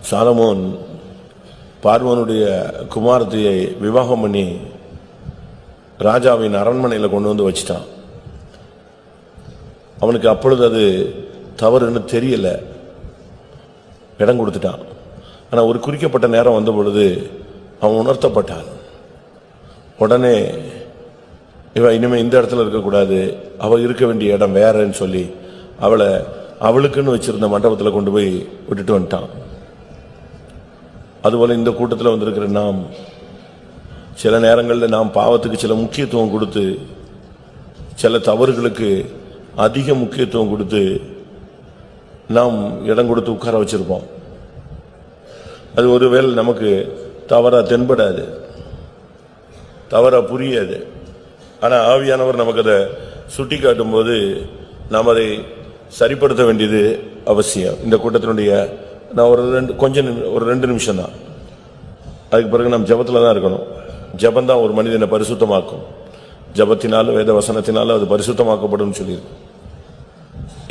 Solomon பார்வோனுடைய குமாரத்தியை விவாகம் பண்ணி ராஜாவின் அரண்மனையில் கொண்டு வந்து வச்சிட்டான். அவனுக்கு அப்பொழுது அது தவறுன்னு தெரியல, இடம் கொடுத்துட்டான். ஆனால் ஒரு குறிக்கப்பட்ட நேரம் வந்த பொழுது அவன் உணர்த்தப்பட்டான். உடனே இவன் இனிமே இந்த இடத்துல இருக்கக்கூடாது, அவள் இருக்க வேண்டிய இடம் வேறன்னு சொல்லி அவளை அவளுக்குன்னு வச்சிருந்த மண்டபத்தில் கொண்டு போய் விட்டுட்டு வந்துட்டான். அதுபோல இந்த கூட்டத்தில் வந்திருக்கிற நாம் சில நேரங்களில் நாம் பாவத்துக்கு சில முக்கியத்துவம் கொடுத்து, சில தவறுகளுக்கு அதிக முக்கியத்துவம் கொடுத்து நாம் இடம் கொடுத்து உட்கார வச்சிருப்போம். அது ஒருவேளை நமக்கு தவறா தென்படாது, தவறா புரியாது. ஆனால் ஆவியானவர் நமக்கு அதை சுட்டி காட்டும் போது நாம் அதை சரிப்படுத்த வேண்டியது அவசியம். இந்த கூட்டத்தினுடைய நான் ஒரு ரெண்டு நிமிஷம் தான், அதுக்கு பிறகு நாம் ஜபத்தில் தான் இருக்கணும். ஜபந்தான் ஒரு மனிதனை பரிசுத்தமாக்கும். ஜபத்தினாலும் வேத வசனத்தினாலும் அது பரிசுத்தமாக்கப்படும் சொல்லியிருக்கு.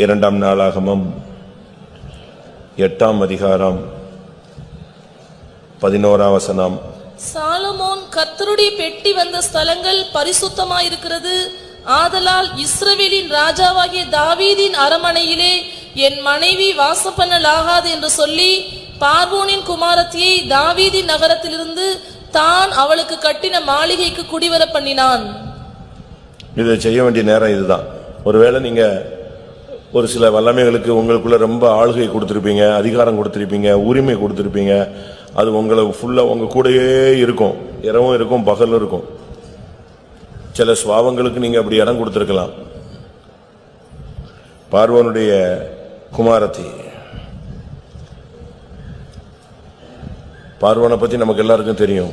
2 நாளாகமம் 8 அதிகாரம் 11 வசனம். சாலமோன் கர்த்தருடைய பெட்டி வந்த ஸ்தலங்கள் பரிசுத்தமாயிருக்கிறது. ஆதலால் இஸ்ரவேலின் ராஜாவாகிய தாவீதின் அரமனையிலே என் மனைவி வாசம் பண்ணலாகாது என்று சொல்லி பார்வோனின் குமாரத்தியை தாவீதின் நகரத்திலிருந்து தான் அவளுக்கு கட்டின மாளிகைக்கு குடிவர பண்ணினான். இதை செய்ய வேண்டிய நேரம் இதுதான். ஒருவேளை நீங்க ஒரு சில வல்லமைகளுக்கு உங்களுக்குள்ள ரொம்ப ஆளுகை கொடுத்திருப்பீங்க, அதிகாரம் கொடுத்திருப்பீங்க, உரிமை கொடுத்திருப்பீங்க. அது உங்களை ஃபுல்லா உங்க கூடயே இருக்கும், இரவும் இருக்கும், பகலும் இருக்கும். சில சுவாவங்களுக்கு நீங்க அப்படி இடம் கொடுத்திருக்கலாம். பார்வோனுடைய குமாரத்தி, பார்வோனை பத்தி நமக்கு எல்லாருக்கும் தெரியும்.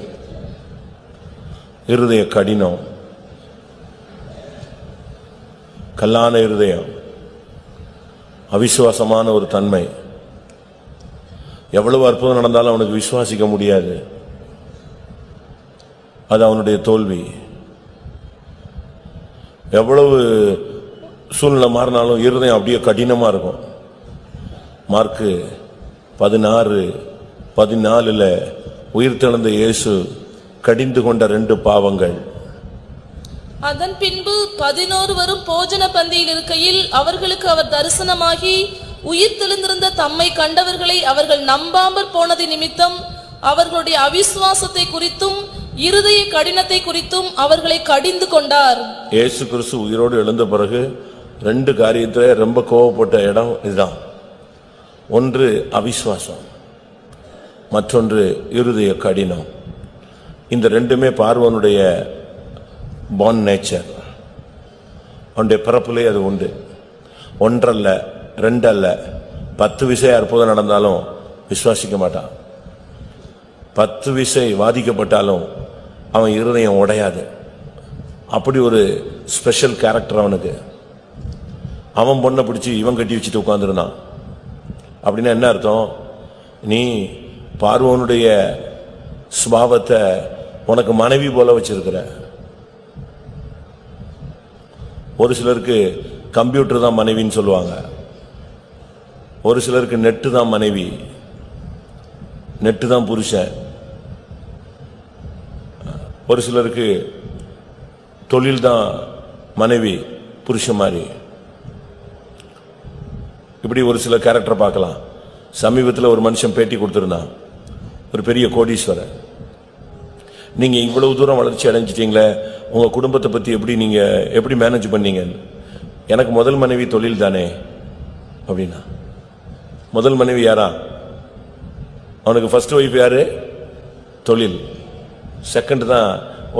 இருதய கடினம், கல்லான இருதயம், அவிசுவாசமான ஒரு தன்மை. எவ்வளவு அற்புதம் நடந்தாலும் அவனுக்கு விசுவாசிக்க முடியாது. அது அவனுடைய தோல்வி. எவ்வளவு சூழ்நிலை மாறினாலும் இருதயம் அப்படியே கடினமா இருக்கும். மார்க்கு 16:14 உயிர்த்தெழுந்த இயேசு கடிந்து கொண்ட 2 பாவங்கள். அதன் பின்பு 11 வரும் போஜன பந்தியில் இருக்கையில் அவர்களுக்கு அவர் தரிசனமாகி உயிர்த்தெழுந்திருந்த தம்மை கண்டவர்களை அவர்கள் நம்பாமற் போனது நிமித்தம் அவர்களுடைய அவிசுவாசத்தை குறித்தும் இருதய கடினத்தை குறித்தும் அவர்களை கடிந்து கொண்டார். இயேசு கிறிஸ்து உயிரோடு எழுந்த பிறகு 2 காரியத்துல ரொம்ப கோபப்பட்ட இடம் இதுதான். ஒன்று அவிசுவாசம், மற்றொன்று இருதய கடினம். இந்த ரெண்டுமே பார்வோனுடைய born nature, அவனுடைய பிறப்பிலே அது உண்டு. ஒன்றல்ல, 2 அல்ல, 10 விசை அற்புதம் நடந்தாலும் விசுவாசிக்க மாட்டான். 10 விசை வாதிக்கப்பட்டாலும் அவன் இருதயம் உடையாது. அப்படி ஒரு ஸ்பெஷல் கேரக்டர் அவனுக்கு. அவன் பொண்ணை பிடிச்சி இவன் கட்டி வச்சுட்டு உட்கார்ந்துருந்தான். அப்படின்னா என்ன அர்த்தம்? நீ பார்வோனுடைய சுபாவத்தை உனக்கு மனைவி போல வச்சிருக்கிற. ஒரு சிலருக்கு கம்ப்யூட்டர் தான் மனைவின்னு சொல்லுவாங்க, ஒரு சிலருக்கு நெட்டு தான் மனைவி, நெட்டு தான் புருஷன், ஒரு சிலருக்கு தொழில் தான் மனைவி புருஷன் மாதிரி. இப்படி ஒரு சில கேரக்டர் பார்க்கலாம். சமீபத்தில் ஒரு மனுஷன் பேட்டி கொடுத்திருந்தான், ஒரு பெரிய கோடீஸ்வரர். நீங்க இவ்வளவு தூரம் வளர்ச்சி அடைஞ்சிட்டீங்களே, உங்க குடும்பத்தை பத்தி நீங்க எப்படி மேனேஜ் பண்ணீங்க? எனக்கு முதல் மனைவி தொழில் தானே அப்படின்னா. முதல் மனைவி யாரா? அவனுக்கு ஃபர்ஸ்ட் ஒய்ஃப் யாரு? தொழில். செகண்ட் தான்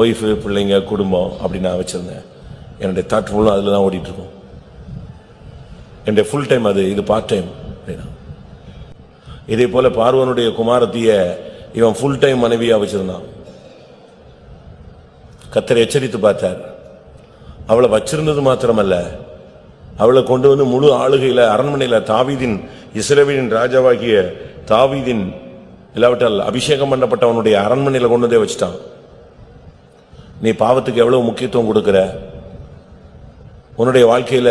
ஒய்ஃப், பிள்ளைங்க, குடும்பம் அப்படி நான் வச்சிருந்தேன். என்னுடைய தாட் ஃபுல்லும் அதில் தான் ஓடிட்டு இருக்கும். என்னுடைய ஃபுல் டைம் அது, இது பார்ட் டைம் அப்படின்னா. இதே போல பார்வனுடைய குமாரத்திய இவன் ஃபுல் டைம் மனைவியா வச்சிருந்தான். கர்த்தர் எச்சரித்து பார்த்தார். அவளை வச்சிருந்தது மாத்திரமல்ல, அவளை கொண்டு வந்து முழு ஆளுகையில அரண்மனையில தாவீதின், இஸ்ரவேலின் ராஜாவாகிய தாவீதின், இல்லாவிட்டால் அபிஷேகம் பண்ணப்பட்டவனுடைய அரண்மனையில கொண்டு வந்தே வச்சுட்டான். நீ பாவத்துக்கு எவ்வளவு முக்கியத்துவம் கொடுக்கிற? உன்னுடைய வாழ்க்கையில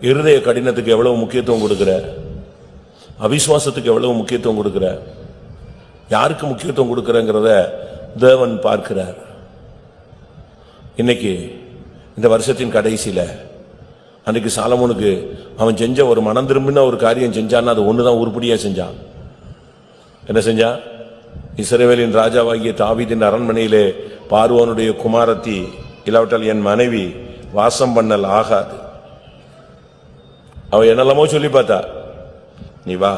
இருதய கடினத்துக்கு எவ்வளவு முக்கியத்துவம் கொடுக்கிற? அவிசுவாசத்துக்கு எவ்வளவு முக்கியத்துவம் கொடுக்கிற? யாருக்கு முக்கியத்துவம் கொடுக்கறங்கிறத தேவன் பார்க்கிறார். இன்னைக்கு இந்த வருஷத்தின் கடைசியில அன்னைக்கு சாலமோனுக்கு அவன் செஞ்ச ஒரு மனம் திரும்பின ஒரு காரியம் செஞ்சான்னா அது ஒண்ணுதான் உருப்படியா செஞ்சான். என்ன செஞ்சான்? இஸ்ரவேலின் ராஜாவாகிய தாவீதின் அரண்மனையிலே பார்வோனுடைய குமாரத்தி இல்லாவிட்டால் என் மனைவி வாசம் பண்ணல் ஆகாது. அவ என்னெல்லாமோ சொல்லி பார்த்தா, நீ வா,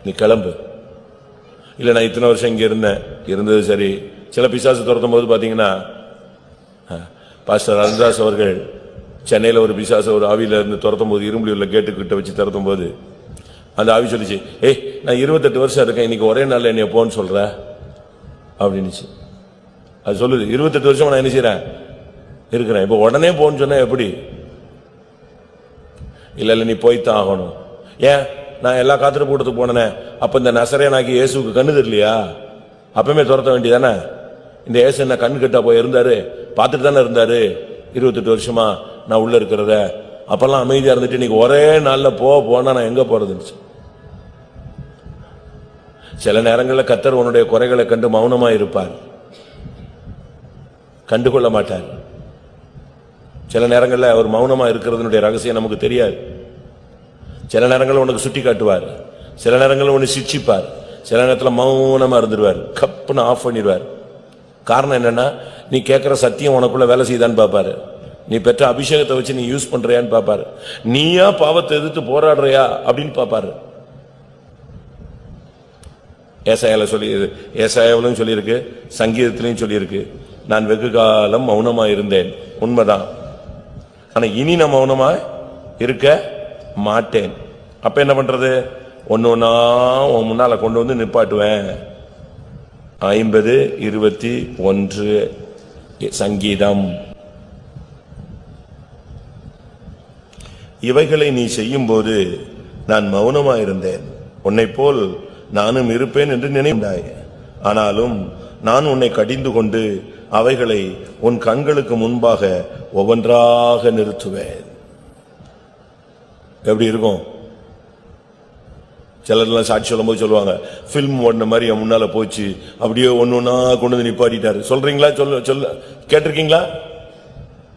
நீ கிளம்பு. இல்ல நான் இத்தனை வருஷம் இங்க இருந்தது சரி. சில பிசாசு துரத்தும் போது பாத்தீங்கன்னா, பாஸ்டர் அருண்தாஸ் அவர்கள் சென்னையில ஒரு பிசாசு ஒரு ஆவியில இருந்து துரத்தும் போது இரும்புலியூர்ல கேட்டுக்கிட்ட வச்சு துரத்தும் போது அந்த ஆவி சொல்லிச்சு, நான் 28 வருஷம் இருக்கேன், இன்னைக்கு ஒரே நாள்ல என்னைய போன்னு சொல்ற அப்படின்னுச்சு. அது சொல்லுது, 28 வருஷம் நான் என்ன செய்யறேன் இருக்கிறேன், இப்ப உடனே போன்னு சொன்னா எப்படி? இல்ல நீ போய்த்தான் ஆகணும். ஏன்? நான் எல்லா காத்திர கூட்டத்துக்கு போனேனே, அப்ப இந்த நசரேயனாகிய இயேசுவுக்கு கண்ணு தெரியலையா? அப்பவுமே துரத்த வேண்டியதானே? இந்த இயேசு என்ன கண்ணு கட்டா போய் இருந்தாரு, பார்த்துட்டு தானே இருந்தாரு 28 வருஷமா நான் உள்ள இருக்கிறத. அப்பெல்லாம் அமைதியா இருந்துட்டு இன்னைக்கு ஒரே நாள்ல போனா நான் எங்க போறதுன்னு. சில நேரங்களில் கர்த்தர் உன்னுடைய குறைகளை கண்டு மௌனமா இருப்பார், கண்டுகொள்ள மாட்டார். சில நேரங்களில் அவர் மௌனமா இருக்கிறதுனுடைய ரகசியம் நமக்கு தெரியாது. சில நேரங்களில் உனக்கு சுட்டி காட்டுவார், சில நேரங்களில் உன்னை சிட்சிப்பார், சில நேரத்தில் மௌனமா இருந்துருவார், கப்புன்னு ஆஃப் பண்ணிடுவார். காரணம் என்னன்னா, நீ கேட்கிற சத்தியம் உனக்குள்ள வேலை செய்தான்னு பாப்பாரு, நீ பெற்ற அபிஷேகத்தை வச்சு நீ யூஸ் பண்றியான்னு பாப்பாரு, நீயா பாவத்தை எதிர்த்து போராடுறியா அப்படின்னு பாப்பாரு. ஏசாயாவிலும் சொல்லியிருக்கு, சங்கீதத்திலையும் சொல்லியிருக்கு, நான் வெகு காலம் மௌனமா இருந்தேன். உண்மைதான். ஆனா இனி நான் மௌனமா இருக்க மாட்டேன். அப்ப என்ன பண்றது? ஒன்னொன்னா உன் முன்னால கொண்டு வந்து நிப்பாட்டுவேன். 50:21 சங்கீதம். இவைகளை நீ செய்யும் போது நான் மௌனமா இருந்தேன், உன்னை போல் நானும் இருப்பேன் என்று நினைந்தாய். ஆனாலும் நான் உன்னை கடிந்து கொண்டு அவைகளை உன் கண்களுக்கு முன்பாக ஒவ்வொன்றாக நிறுத்துவேன். எப்படி இருக்கும்? சிலர்லாம் சாட்சி சொல்லும் போது சொல்லுவாங்க, பிலிம் ஓடின மாதிரி என் முன்னால போச்சு, அப்படியே ஒன்னொன்னா கொண்டு வந்து நிப்பாட்டிட்டாரு. சொல்றீங்களா? சொல்ல கேட்டிருக்கீங்களா?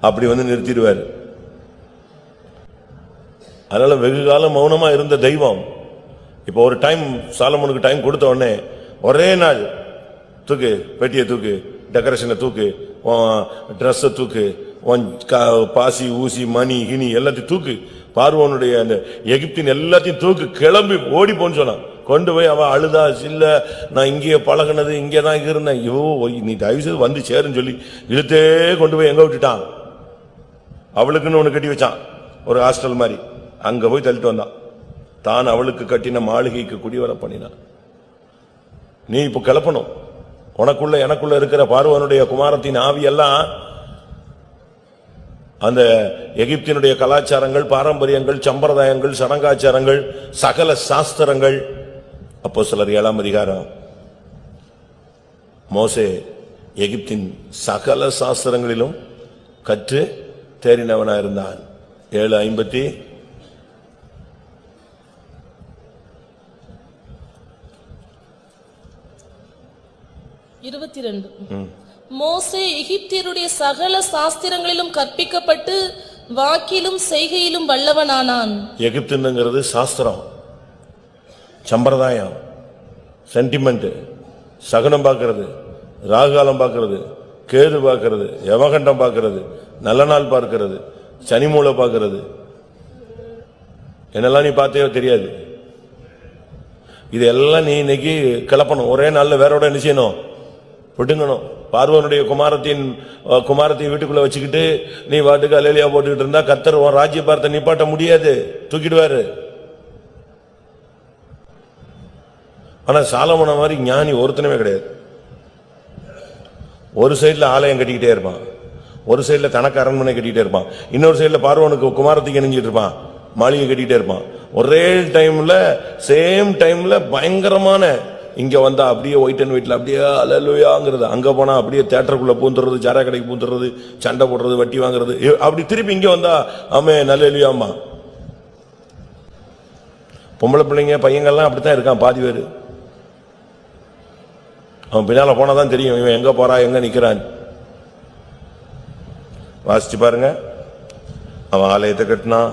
அப்படி வந்து நிறுத்திடுவார். அதனால வெகு காலம் மௌனமா இருந்த தெய்வம் இப்ப ஒரு டைம் சாலமோனுக்கு டைம் கொடுத்த உடனே ஒரே நாள் தூக்கு, பெட்டியை தூக்கு, டெக்கரேஷனை தூக்கு, ட்ரெஸ் தூக்கு, பாசி ஊசி மணி கிணி எல்லாத்தையும் தூக்கு, பார்வோனுடைய அந்த எகிப்தின் எல்லாத்தையும் தூக்கு, கிளம்பி ஓடி போன்னு சொன்னான். கொண்டு போய் அவன் அழுதா, இல்ல நான் இங்கேயே பழகினது இங்கேதான் இருந்தேன், ஐயோ நீ தயவு செய்து வந்து சேருன்னு சொல்லி இழுத்தே கொண்டு போய் எங்க விட்டுட்டான்? அவளுக்குன்னு ஒண்ணு கட்டி வச்சான், ஒரு ஹாஸ்டல் மாதிரி. அங்க போய் தள்ளிட்டு வந்தான். தான் அவளுக்கு கட்டின மாளிகைக்கு குடிவர பண்ணினான். நீ இப்ப கிளப்பணும். உனக்குள்ள எனக்குள்ள இருக்கிற பார்வோனுடைய குமாரத்தின் ஆவி எல்லாம் அந்த எகிப்தினுடைய கலாச்சாரங்கள், பாரம்பரியங்கள், சம்பிரதாயங்கள், சடங்காச்சாரங்கள், சகல சாஸ்திரங்கள். அப்போஸ்தலர் 7ஆம் அதிகாரம், மோசே எகிப்தின் சகல சாஸ்திரங்களிலும் கற்று தேறினவனா இருந்தான். 7:22 மோசே எகிப்தியருடைய சகல சாஸ்திரங்களிலும் கற்பிக்கப்பட்டு வாக்கிலும் செய்கையிலும் வல்லவனானான். எகிப்துங்கிறது சாஸ்திரம், சம்பிரதாயம், சென்டிமெண்ட், சகுனம் பார்க்கிறது, ராகுகாலம் பார்க்கிறது, கேது பார்க்கிறது, யமகண்டம் பார்க்கிறது, நல்ல நாள் பார்க்கிறது, சனிமூலை பார்க்கிறது, என்னெல்லாம் நீ பார்த்தே தெரியாது. இதெல்லாம் நீ இன்னைக்கு கிளப்பணும். ஒரே நாள்ல வேறோட என்ன செய்யணும்? விட்டுங்கணும். பார்வோனுடைய குமாரத்தை வீட்டுக்குள்ள வச்சுக்கிட்டு நீ வாட்டுக்கு அலேலியா போட்டுக்கிட்டு இருந்தா கர்த்தர் உன் ராஜ்ய பார்த்த நிப்பாட்ட முடியாது, தூக்கிடுவாரு. ஆனா சாலமோன மாதிரி ஞானி ஒருத்தனமே கிடையாது. ஒரு சைடுல ஆலயம் கட்டிக்கிட்டே இருப்பான், ஒரு சைடுல தனக்கு அரண்மனை கட்டிக்கிட்டே இருப்பான், இன்னொரு சைடுல பார்வோனுக்கு குமாரத்துக்கு இணைஞ்சிட்டு இருப்பான், மாளிகை கட்டிக்கிட்டே இருப்பான். ஒரே டைம்ல சேம் டைம்ல பயங்கரமான, இங்க வந்தா அப்படியே ஒயிட் அண்ட் ஒயிட்ல அப்படியே அல்லேலூயாங்கிறது, அங்க போனா அப்படியே தியேட்டருக்குள்ள பூந்துறது, சாரா கடைக்கு பூந்துறது, சண்டை போடுறது, வட்டி வாங்குறது, அப்படி திருப்பி இங்க வந்தா ஆமே நல்லேலூயாமா. பொம்பளை பிள்ளைங்க பையங்கள்லாம் அப்படித்தான் இருக்கான் பாதி பேரு. அவன் பின்னால போனாதான் தெரியும் இவன் எங்க போறா எங்க நிக்கிறான். வாசிச்சு பாருங்க. அவன் ஆலயத்தை கட்டினான்,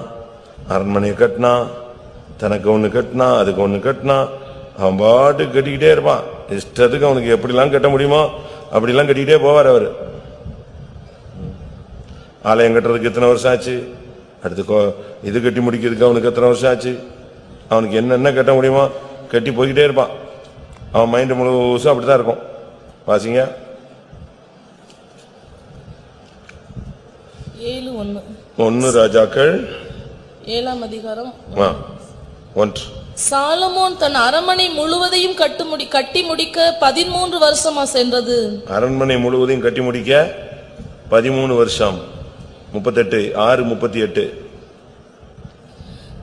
அரண்மனையை கட்டினான், தனக்கு ஒண்ணு கட்டினான், அதுக்கு ஒண்ணு கட்டினான். அவன் பாட்டு கட்டிக்கிட்டே இருப்பான். இஷ்டத்துக்கு அவனுக்கு எப்படிலாம் கட்ட முடியுமோ அப்படிலாம் கட்டிக்கிட்டே போவார் அவரு. ஆலயம் கட்டுறதுக்கு எத்தனை வருஷம் ஆச்சு, அடுத்து இது கட்டி முடிக்கிறதுக்கு அவனுக்கு எத்தனை வருஷம் ஆச்சு. அவனுக்கு என்னென்ன கட்ட முடியுமோ கட்டி போய்கிட்டே இருப்பான். அவன் மைண்ட் முழுசும் அப்படித்தான் இருக்கும். வாசிங்க. 1 ராஜாக்கள் 7ஆம் அதிகாரம் 1. சாலமோன் தன் அரண்மனை முழுவதையும் கட்டி முடிக்க 13 வருஷமா சென்றது. அரண்மனை முழுவதையும் கட்டி முடிக்க 13 வருஷம். 38:6-38.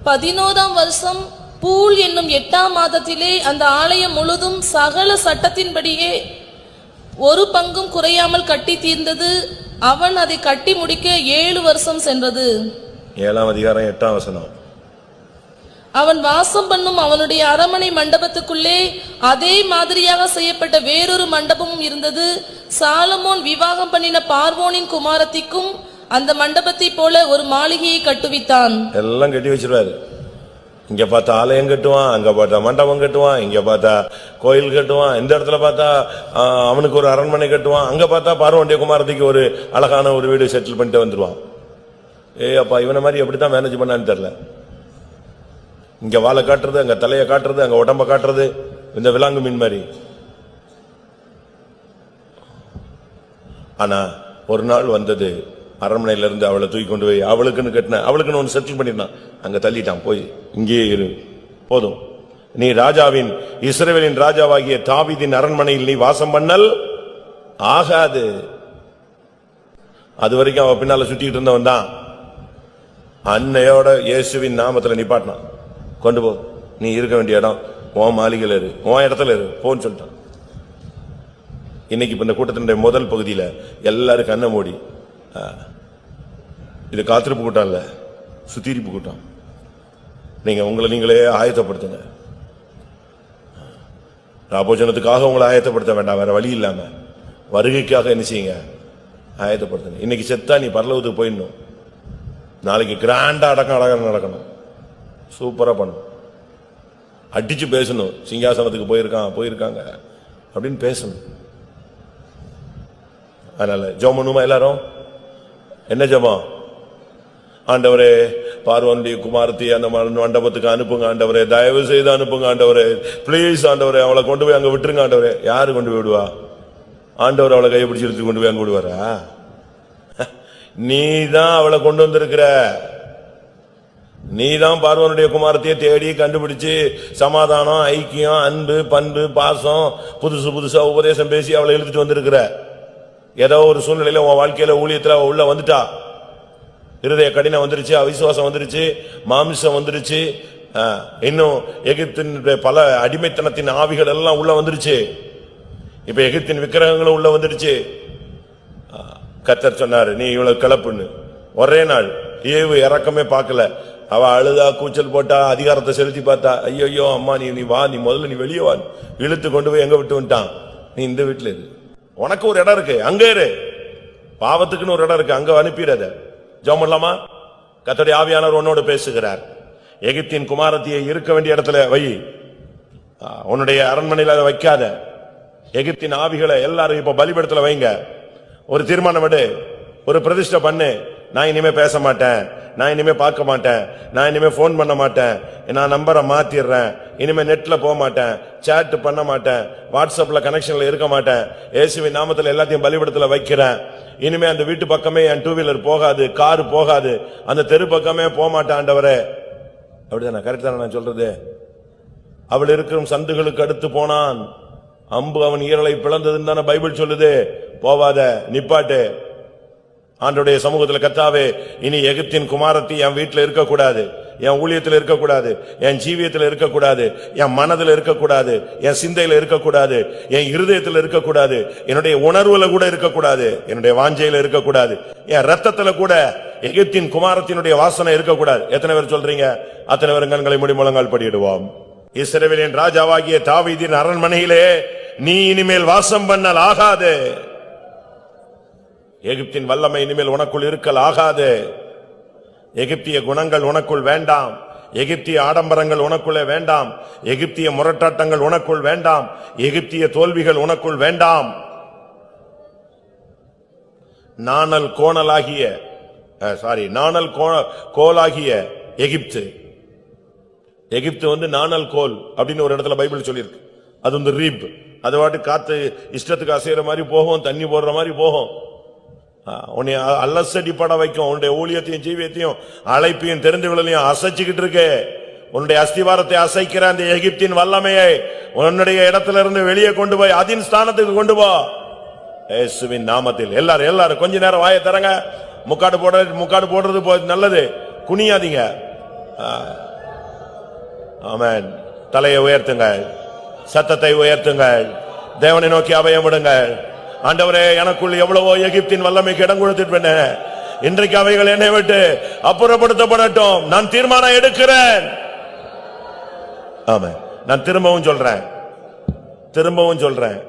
11ஆம் வருஷம் பூல் என்னும் 8ஆம் மாதத்திலே அந்த ஆலயம் முழுதும் சகல சட்டத்தின்படியே ஒரு பங்கும் குறையாமல் கட்டி தீர்ந்தது. அவன் அதை கட்டி முடிக்க 7 வருஷம் சென்றது. 7ஆம் அதிகாரம் 8ஆம் வசனம். அவன் வாசம் பண்ணும் அவனுடைய அரண்மனை மண்டபத்துக்குள்ளே அதே மாதிரியாக செய்யப்பட்ட வேறொரு மண்டபமும் இருந்தது. சாலமோன் விவாகம் பண்ணின பார்வோனின் குமாரத்திக்கும் அந்த மண்டபத்தை போல ஒரு மாளிகையை கட்டுவித்தான். எல்லாம் கட்டி வச்சிருவாரு. இங்க பார்த்தா ஆலயம் கட்டுவான், அங்க பார்த்தா மண்டபம் கட்டுவான், இங்க பார்த்தா கோயில் கட்டுவான், இந்த இடத்துல பார்த்தா அவனுக்கு ஒரு அரண்மனை கட்டுவான், அங்க பார்த்தா பார்வோனுடைய குமாரத்திக்கு ஒரு அழகான ஒரு வீடு செட்டில் பண்ணிட்டு வந்துருவான். அப்பா இவனை மாதிரி எப்படித்தான் மேனேஜ் பண்ணான்னு தெரியல. இங்க வாழை காட்டுறது, அங்க தலையை காட்டுறது, அங்க உடம்ப காட்டுறது, இந்த விலாங்கு மீன் மாதிரி. ஆனா ஒரு நாள் வந்தது, அரண்மனையில இருந்து அவளை தூக்கி கொண்டு போய் அவளுக்குன்னு கட்டின, அவளுக்குன்னு ஒன்று செட்டில் பண்ணிருந்தான், அங்க தள்ளிட்டான். போய் இங்கே இரு, போதும், நீ ராஜாவின் இஸ்ரவேலின் ராஜாவாகிய தாவீதின் அரண்மனையில் நீ வாசம் பண்ணல் ஆகாது. அது வரைக்கும் அவ பின்னால சுத்திட்டு இருந்தவன் தான் அன்னையோட இயேசுவின் நாமத்துல நிப்பாட்டினான். கொண்டு போ, நீ இருக்க வேண்டிய இடம் உன் மாளிகையில் இரு, உன் இடத்துல இரு போன்னு சொல்லிட்டான். இன்னைக்கு இப்ப இந்த கூட்டத்தினுடைய முதல் பகுதியில எல்லாரும் கண்ணை மூடி, இது காத்திருப்பு கூட்டம் இல்ல, சுத்திரிப்பு கூட்டம். நீங்க உங்களை நீங்களே ஆயத்தப்படுத்துங்க. ராபோஜனத்துக்காக உங்களை ஆயத்தப்படுத்த வேண்டாம், வேற வழி இல்லாம வருகைக்காக என்ன செய்யுங்க, ஆயத்தப்படுத்துங்க. இன்னைக்கு செத்தா நீ பரலோகத்துக்கு போயிடணும். நாளைக்கு கிராண்டா அடக்கம் நடக்கணும், சூப்பரா பண்ணும், அடிச்சு பேசணும். சிங்காசனத்துக்கு போயிருக்காங்க அப்படின்னு பேசணும். அதனால ஜெபம் பண்ணுமா எல்லாரும்? என்ன ஜெபம்? ஆண்டவரே பார்வோனுடைய குமாரத்தை அந்த மண்டபத்துக்கு அனுப்புங்க ஆண்டவரே, தயவு செய்து அனுப்புங்க ஆண்டவரே, பிளீஸ் ஆண்டவரே, அவளை கொண்டு போய் அங்க விட்டுருங்க ஆண்டவரே. யாரு கொண்டு போய் விடுவா? ஆண்டவர் அவளை கைப்பிடிச்சு எடுத்து கொண்டு போய் அங்க விடுவாரா? நீதான் அவளை கொண்டு வந்திருக்கிற, நீதான் பார்வோனுடைய குமாரத்தையே தேடி கண்டுபிடிச்சு சமாதானம், ஐக்கியம், அன்பு, பண்பு, பாசம், புதுசா உபதேசம் பேசி அவளை இழுத்துட்டு வந்திருக்கிற. ஏதோ ஒரு சூழ்நிலையில உன் வாழ்க்கையில ஊழியத்துல உள்ள வந்துட்டா, இருதய கடினம் வந்துருச்சு, அவிசுவாசம் வந்துருச்சு, மாமிசம் வந்துருச்சு, இன்னும் எகிப்தினுடைய பல அடிமைத்தனத்தின் ஆவிகள் எல்லாம் உள்ள வந்துருச்சு. இப்ப எகிப்தின் விக்கிரகங்களும் உள்ள வந்துருச்சு. கர்த்தர் சொன்னாரு, நீ இவ்வளவு கிளப்புன்னு. ஒரே நாள் ஏவு இறக்கமே பார்க்கல. அவ அழுதா, கூச்சல் போட்டா, அதிகாரத்தை செலுத்தி பார்த்தா, ஐயோ அம்மா நீ வா, நீ முதல்ல நீ வெளியே வா, இழுத்து கொண்டு போய் எங்க விட்டு வந்துட்டான். நீ இந்த வீட்டுல இரு, உனக்கு ஒரு இடம் இருக்கு, அங்க இரு. பாவத்துக்குன்னு ஒரு இடம் இருக்கு, அங்க அனுப்பிடாத. ஜெபம் பண்ணலாமா? கர்த்தருடைய ஆவியானவர் உன்னோடு பேசுகிறார். எகிப்தின் குமாரத்தியை இருக்க வேண்டிய இடத்துல வை, உன்னுடைய அரண்மனையில அதை வைக்காத. எகிப்தின் ஆவிகளை எல்லாரும் இப்ப பலிபீடத்துல வைங்க. ஒரு தீர்மானம் எடு, ஒரு பிரதிஷ்டை பண்ணு. நான் இனிமே பேச மாட்டேன், நான் இனிமே பார்க்க மாட்டேன், நான் இனிமே போன் பண்ண மாட்டேன், நான் நம்பரை மாத்திடுறேன், இனிமே நெட்ல போக மாட்டேன், சேட் பண்ண மாட்டேன், வாட்ஸ்அப்ல கனெக்ஷன்ல இருக்க மாட்டேன், இயேசுவின் நாமத்துல எல்லாத்தையும் பலிபீடத்துல வைக்கிறேன். இனிமே அந்த வீட்டு பக்கமே என் 2 வீலர் போகாது, கார் போகாது, அந்த தெரு பக்கமே போக மாட்டேன் ஆண்டவரே. அப்படிதானே? கரெக்ட் தானே நான் சொல்றது? அவள் இருக்கும் சந்துகளுக்கு அடுத்து போனான், அம்பு அவன் ஈரலை பிளந்ததுன்னு தானே பைபிள் சொல்லுது. போவாத, நிப்பாட்டு. ஆண்டவருடைய சமூகத்தில், கர்த்தாவே இனி எகிப்தின் குமாரத்தி என் வீட்டில் இருக்கக்கூடாது, என் ஊழியத்தில் இருக்கக்கூடாது, என் ஜீவியத்தில் இருக்கக்கூடாது, என் மனதில் இருக்கக்கூடாது, என் சிந்தையில இருக்கக்கூடாது, என் இருதயத்தில் இருக்கக்கூடாது, என்னுடைய உணர்வுல கூட இருக்கக்கூடாது, என்னுடைய வாஞ்சையில இருக்கக்கூடாது, என் ரத்தத்துல கூட எகிப்தின் குமாரத்தினுடைய வாசனை இருக்கக்கூடாது. எத்தனை பேர் சொல்றீங்க? அத்தனை பேர் கண்களை மூடி முழங்கால் படியிடுவோம். இஸ்ரவேலின் ராஜாவாகிய தாவீதின் அரண்மனையிலே நீ இனிமேல் வாசம் பண்ணல் ஆகாது. எகிப்தின் வல்லமை இனிமேல் உனக்குள் இருக்கல் ஆகாது. எகிப்திய குணங்கள் உனக்குள் வேண்டாம். எகிப்திய ஆடம்பரங்கள் உனக்குள்ளே வேண்டாம். எகிப்திய முரட்டாட்டங்கள் உனக்குள் வேண்டாம். எகிப்திய தோல்விகள் உனக்குள் வேண்டாம். நாணல் கோலாகிய எகிப்து. எகிப்து நாணல் கோல் அப்படின்னு ஒரு இடத்துல பைபிள் சொல்லியிருக்கு. அது ரீப். அது வாட்டு காத்து இஷ்டத்துக்கு அசைற மாதிரி போகும், தண்ணி போடுற மாதிரி போகும். உன்னை அல்லசடி பட வைக்கும். உன்னுடைய ஊழியத்தையும் ஜீவியத்தையும் அழைப்பையும் தெரிந்துகளையும் அசைச்சுக்கிட்டு இருக்கு. உன்னுடைய அஸ்திவாரத்தை அசைக்கிற அந்த எகிப்தின் வல்லமையை உன்னுடைய இடத்துல இருந்து வெளியே கொண்டு போய் அதின் ஸ்தானத்துக்கு கொண்டு போ இயேசுவின் நாமத்தில். எல்லாரும் கொஞ்ச நேரம் வாயை தரங்க. முக்காடு போடுறது நல்லது. குனியாதீங்க. ஆமென். தலையை உயர்த்துங்கள், சத்தத்தை உயர்த்துங்கள், தேவனை நோக்கி அபயமிடுங்கள். ஆண்டவரே, எனக்குள் எவ்வளவோ எகிப்தின் வல்லமைக்கு இடம் கொடுத்துட்டு இன்றைக்கு அவைகள் என்னை விட்டு அப்புறப்படுத்தப்படட்டும். நான் தீர்மானம் எடுக்கிறேன். ஆமென். நான் திரும்பவும் சொல்றேன்.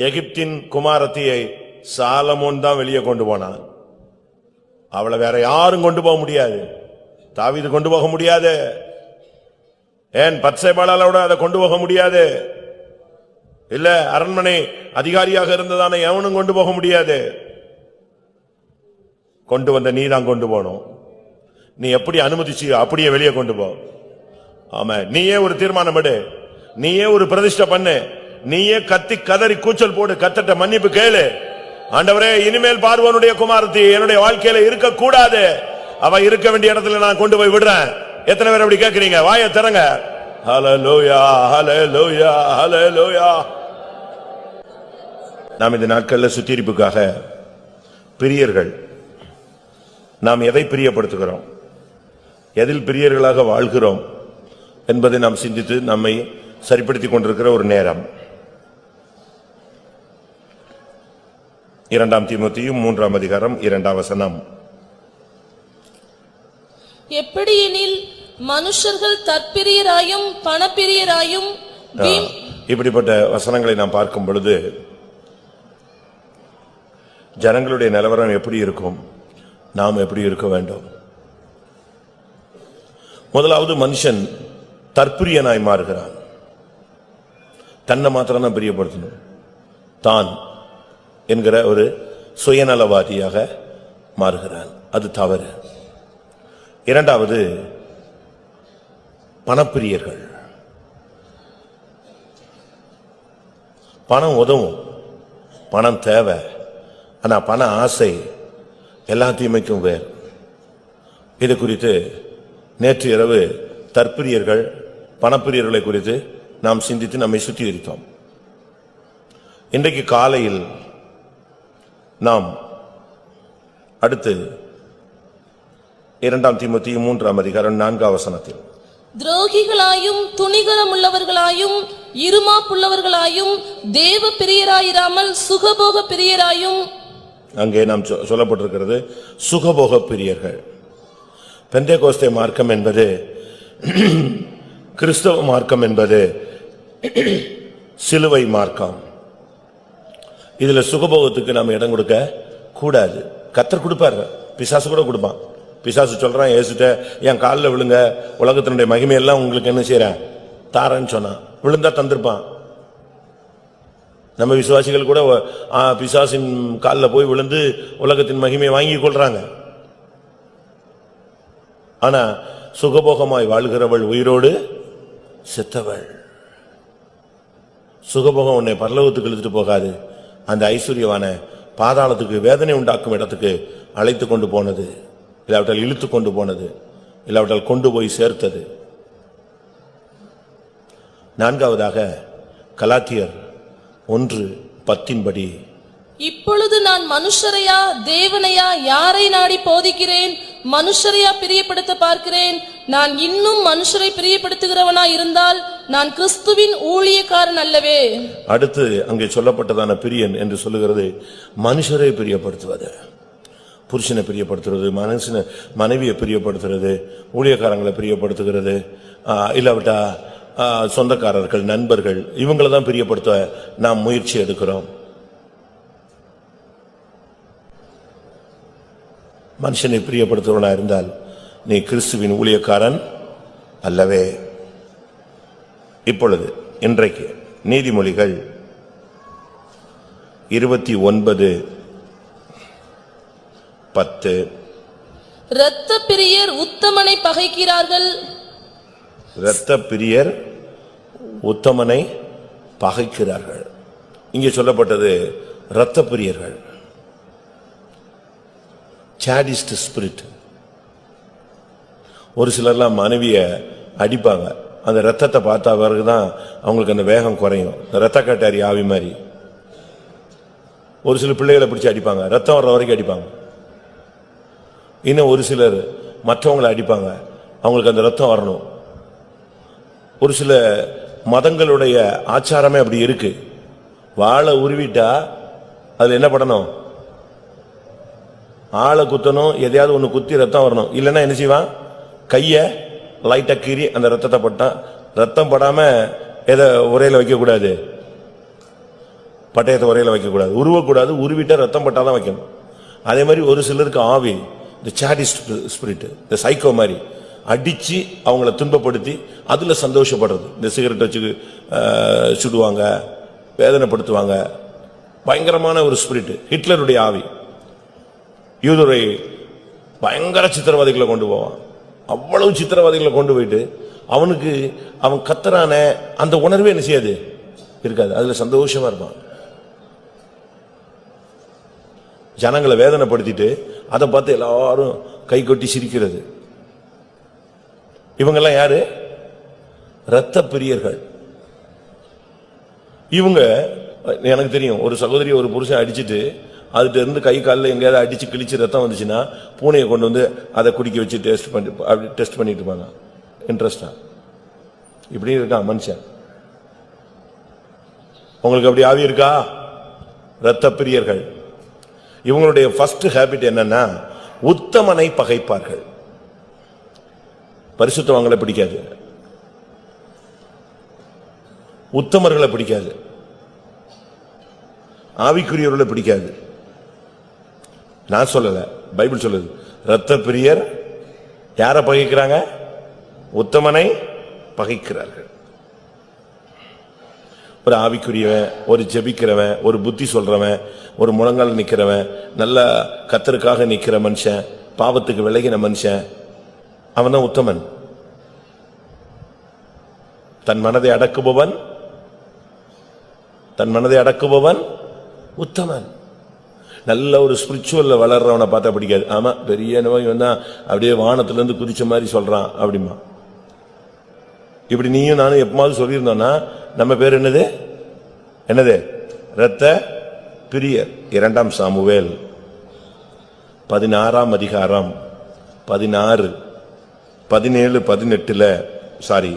எகிப்தின் குமாரத்தியை சாலமோன் தான் வெளியே கொண்டு போனான். அவளை வேற யாரும் கொண்டு போக முடியாது. தாவீது கொண்டு போக முடியாது. ஏன் பத்சேபாளால அதை கொண்டு போக முடியாது. இல்ல அரண்மனை அதிகாரியாக இருந்ததான எவனும் கொண்டு போக முடியாது. கொண்டு வந்த நீ தான் கொண்டு போகணும். நீ எப்படி அனுமதிச்சு அப்படியே வெளியே கொண்டு போ. ஆமா, நீயே ஒரு தீர்மானம் எடு. நீயே ஒரு பிரதிஷ்டை பண்ணு. நீயே கத்தி கதறி கூச்சல் போடு. கத்தட்ட மன்னிப்பு கேளு. ஆண்டவரே, இனிமேல் பார்வோனுடைய குமாரத்தி என்னுடைய வாழ்க்கையில இருக்க கூடாது. அவ இருக்க வேண்டிய இடத்துல நான் கொண்டு போய் விடுறேன். எத்தனை பேர் அப்படி கேட்கறீங்க? வாயை திறங்க. ஹல்லேலூயா, ஹல்லேலூயா, ஹல்லேலூயா. நாம் இந்த நாட்கள்ல சுத்திரிப்புக்காக பிரியர்கள், நாம் எதை பிரியப்படுத்துகிறோம், எதில் பிரியர்களாக வாழ்கிறோம் என்பதை நாம் சிந்தித்து நம்மை சரிப்படுத்திக் கொண்டிருக்கிற ஒரு நேரம். 2 தீமோத்தேயு 3 அதிகாரம் 2 வசனம். எப்படியெனில் மனுஷர்கள் தற்பிரியராயும் பணப்பிரியராயும். இப்படிப்பட்ட வசனங்களை நாம் பார்க்கும் பொழுது ஜனங்களுடைய நிலவரம் எப்படி இருக்கும், நாம் எப்படி இருக்க வேண்டும்? முதலாவது, மனுஷன் தற்பிரியனாய் மாறுகிறான். தன்னை மாத்திரம் தான் பிரியப்படுத்தணும். தான் என்கிற ஒரு சுயநலவாதியாக மாறுகிறான். அது தவறு. இரண்டாவது, பணப்பிரியர்கள். பணம் உதவும், பணம் தேவை. ஆனா பண ஆசை எல்லா தீமைக்கும் வேறு. இது குறித்து நேற்று இரவு தற்பிரியர்கள், பணப்பிரியர்களை குறித்து நாம் சிந்தித்து நம்மை சுத்திகரித்தோம். இன்றைக்கு காலையில் நாம் அடுத்து 2 தீமோத்தேயு 3 அதிகாரம் 4 வசனத்தில், துரோகிகளாயும் துணிகரம் உள்ளவர்களாயும் இருமாப்புள்ளவர்களாயும் தேவ பிரியராயிராமல் சுகபோக பிரியராயும். அங்கே நாம் சொல்லப்பட்டிருக்கிறது சுகபோக பிரியர்கள். பெந்தேகோஸ்தே மார்க்கம் என்பது, கிறிஸ்தவ மார்க்கம் என்பது சிலுவை மார்க்கம். இதுல சுகபோகத்துக்கு நாம் இடம் கொடுக்க கூடாது. கர்த்தர் கொடுப்பாரு, பிசாசு கூட கொடுப்பான். பிசாசு சொல்றான், இயேசுட்ட என் காலில் விழுங்க, உலகத்தினுடைய மகிமையெல்லாம் உங்களுக்கு என்ன செய்யறேன் தாரன்னு சொன்னான். விழுந்தா தந்திருப்பான். நம்ம விசுவாசிகள் கூட பிசாசின் காலில் போய் விழுந்து உலகத்தின் மகிமையை வாங்கி கொள்றாங்க. ஆனா சுகபோகமாய் வாழ்கிறவள் உயிரோடு செத்தவள். சுகபோகம் உன்னை பரலோகத்துக்கு இழுத்துட்டு போகாது. அந்த ஐஸ்வர்யவான பாதாளத்துக்கு, வேதனை உண்டாக்கும் இடத்துக்கு அழைத்து கொண்டு போனது, இல்லாவிட்டால் இழுத்து கொண்டு போனது, இல்லாவிட்டால் கொண்டு போய் சேர்த்தது. நான்காவதாக கலாத்தியர் 1:10 இப்பொழுது நான் மனுஷரையா தேவனையா யாரை நாடி போதிக்கிறேன்? மனுஷரையா பிரியப்படுத்த பார்க்கிறேன். நான் இன்னும் மனுஷரை பிரியப்படுத்துகிறவனா இருந்தால் நான் கிறிஸ்துவின் ஊழியக்காரன் அல்லவே. அடுத்து அங்கே சொல்லப்பட்டதான பிரியன் என்று சொல்லுகிறது மனுஷரை பிரியப்படுத்துவது. புருஷனை பிரியப்படுத்துறது, மனைவியை பிரியப்படுத்துறது, ஊழியக்காரங்களை பிரியப்படுத்துகிறது, இல்லாவிட்டா சொந்தக்காரர்கள், நண்பர்கள், இவங்களை தான் பிரியப்படுத்த நாம் முயற்சி எடுக்கிறோம். மனுஷனை பிரியப்படுத்துவனா இருந்தால் நீ கிறிஸ்துவின் ஊழியக்காரன் அல்லவே. இப்பொழுது இன்றைக்கு நீதிமொழிகள் 29:10. இரத்த பிரியர் உத்தமனை பகைக்கிறார்கள். இரத்த பிரியர் உத்தமனை பகைக்கிறார்கள். இங்கே சொல்லப்பட்டது இரத்த பிரியர்கள், சாடிஸ்ட் ஸ்பிரிட். ஒரு சிலர்லாம் மனைவிய அடிப்பாங்க, அந்த ரத்தத்தை பார்த்தா பிறகுதான் அவங்களுக்கு அந்த வேகம் குறையும். ரத்த கட்டாரி ஆவி மாதிரி. ஒரு சில பிள்ளைகளை பிடிச்சி அடிப்பாங்க, ரத்தம் வர்ற வரைக்கும் அடிப்பாங்க. இன்னும் ஒரு சிலர் மற்றவங்களை அடிப்பாங்க, அவங்களுக்கு அந்த ரத்தம் வரணும். ஒரு சில மதங்களுடைய ஆச்சாரமே அப்படி இருக்கு. வாளை உருவிட்டா அதுல என்ன பண்ணணும்? ஆளை குத்தணும், எதையாவது ஒண்ணு குத்தி ரத்தம் வரணும். இல்லைன்னா என்ன செய்வான்? கைய லைட்டா கீறி அந்த ரத்தத்தை பட்டான். ரத்தம் படாம எதை உரையில வைக்க கூடாது, பட்டயத்தை உரையில வைக்க கூடாது, உருவக்கூடாது. உருவிட்டா ரத்தம் பட்டாதான் வைக்கணும். அதே மாதிரி ஒரு சிலருக்கு ஆவி, இந்த சாடிஸ்ட் ஸ்பிரிட், இந்த சைக்கோ மாதிரி அடிச்சு அவங்கள துன்பப்படுத்தி அதுல சந்தோஷப்படுறது. இந்த சிகரெட் வச்சு சுடுவாங்க, வேதனைப்படுத்துவாங்க. பயங்கரமான ஒரு ஸ்பிரிட். ஹிட்லருடைய ஆவி. யூதரை பயங்கர சித்திரவாதிகளை கொண்டு போவான். அவ்வளவு சித்திரவாதிகளை கொண்டு போயிட்டு அவனுக்கு அவன் கத்தரான அந்த உணர்வே என்ன செய்யாது, இருக்காது. அதுல சந்தோஷமா இருப்பான். ஜனங்களை வேதனைப்படுத்திட்டு அதை பார்த்து எல்லாரும் கை கொட்டி சிரிக்கிறது. இவங்கெல்லாம் யாரு? இரத்த பிரியர்கள். இவங்க, எனக்கு தெரியும், ஒரு சகோதரி ஒரு புருஷன் அடிச்சிட்டு அதுல இருந்து கை காலில் எங்கேயாவது அடிச்சு கிழிச்சு ரத்தம் வந்துச்சுன்னா பூனையை கொண்டு வந்து அதை குடிக்க வச்சு டெஸ்ட் பண்ணிட்டு இருப்பாங்க. இன்ட்ரெஸ்டா இப்படி இருக்கான் மனுஷன். உங்களுக்கு அப்படி ஆவி இருக்கா? இரத்த பிரியர்கள். இவங்களுடைய ஃபர்ஸ்ட் ஹேபிட் என்னன்னா, உத்தமனை பகைப்பார்கள். பரிசுத்தவான்களை பிடிக்காது, உத்தமர்களை பிடிக்காது, ஆவிக்குரியவர்களை பிடிக்காது. நான் சொல்லல, பைபிள் சொல்லுது. இரத்த பிரியர் யாரை பகைக்கிறாங்க? உத்தமனை பகைக்கிறார்கள். ஒரு ஆவிக்குரியவன், ஒரு ஜெபிக்கிறவன், ஒரு புத்தி சொல்றவன், ஒரு முழங்கால் நிக்கிறவன், நல்ல கர்த்தருக்காக நிக்கிற மனுஷன், பாவத்துக்கு விலகின மனுஷன், அவன் தான் உத்தமன். தன் மனதை அடக்குபவன், தன் மனதை அடக்குபவன் உத்தமன். நல்ல ஒரு ஸ்பிரிச்சுவல்ல வளர்றவனை பார்த்தா பிடிக்காது. ஆமா, பெரிய நோய் வந்தா அப்படியே வானத்துல இருந்து குதிச்ச மாதிரி சொல்றான் அப்படிமா. இப்படி நீயும் நானும் எப்பமாவது சொல்லியிருந்தோம்னா நம்ம பேர் என்னது? என்னது? இரத்த பிரியர். 2 சாமுவேல் 16 அதிகாரம் 16, 17, 18 சாரி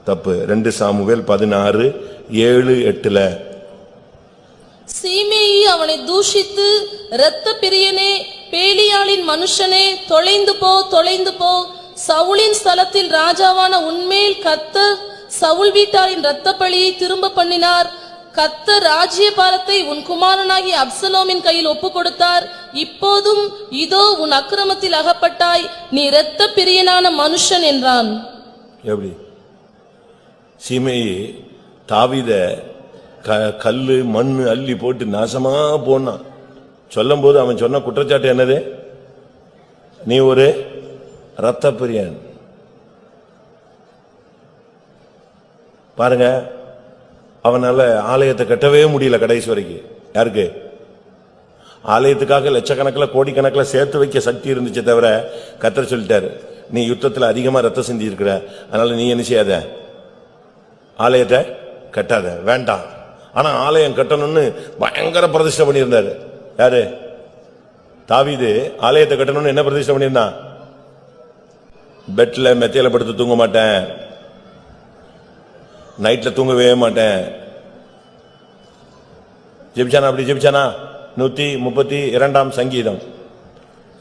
தப்பு, 2 சாமுவேல் 16, 7, 8. சீமேயி அவனை தூஷித்து, இரத்த பிரியனே, பேலியாளின் மனுஷனே, தொலைந்து போ, தொலைந்து போ. சவுலின் ஸ்தலத்தில் ராஜாவான உன்மேல் கர்த்தர் சவுல் வீட்டாரின் இரத்த பழியை திரும்ப பண்ணினார். கர்த்தர் ராஜ்யபாரத்தை உன் குமாரனாகிய அப்சலோமின் கையில் ஒப்புக் கொடுத்தார். இப்போதும் இதோ உன் அக்கிரமத்தில் அகப்பட்டாய், நீ இரத்த பிரியனான மனுஷன் என்றான். எப்படி? சீமேயி தாவீத கல்லு மண்ணு அள்ளி போட்டு நாசமா போனான். சொல்லும் போது அவன் சொன்ன குற்றச்சாட்டு என்னது? நீ ஒரு இரத்த பிரியன். பாருங்க, அவனால ஆலயத்தை கட்டவே முடியல கடைசி வரைக்கும். யாருக்கு? ஆலயத்துக்காக லட்சக்கணக்கில் கோடிக்கணக்கில் சேர்த்து வைக்க சக்தி இருந்துச்சு தவிர கர்த்தர் சொல்லிட்டாரு, நீ யுத்தத்தில் அதிகமா ரத்தம் செஞ்சு இருக்கிற, அதனால நீ என்ன செய்யாத, ஆலயத்தை கட்டாத, வேண்டாம். ஆனா ஆலயம் கட்டணும்னு பயங்கர பிரதிஷ்டை பண்ணியிருந்தாரு. யாரு? தாவீது. ஆலயத்தை கட்டணும்னு என்ன பிரதிஷ்டை பண்ணியிருந்தான்? பெட்ல மெத்தையில படுத்து தூங்க மாட்டேன், நைட்ல தூங்கவே மாட்டேன். ஜெபிச்சானா? அப்படி ஜெபிச்சானா? 132 சங்கீதம்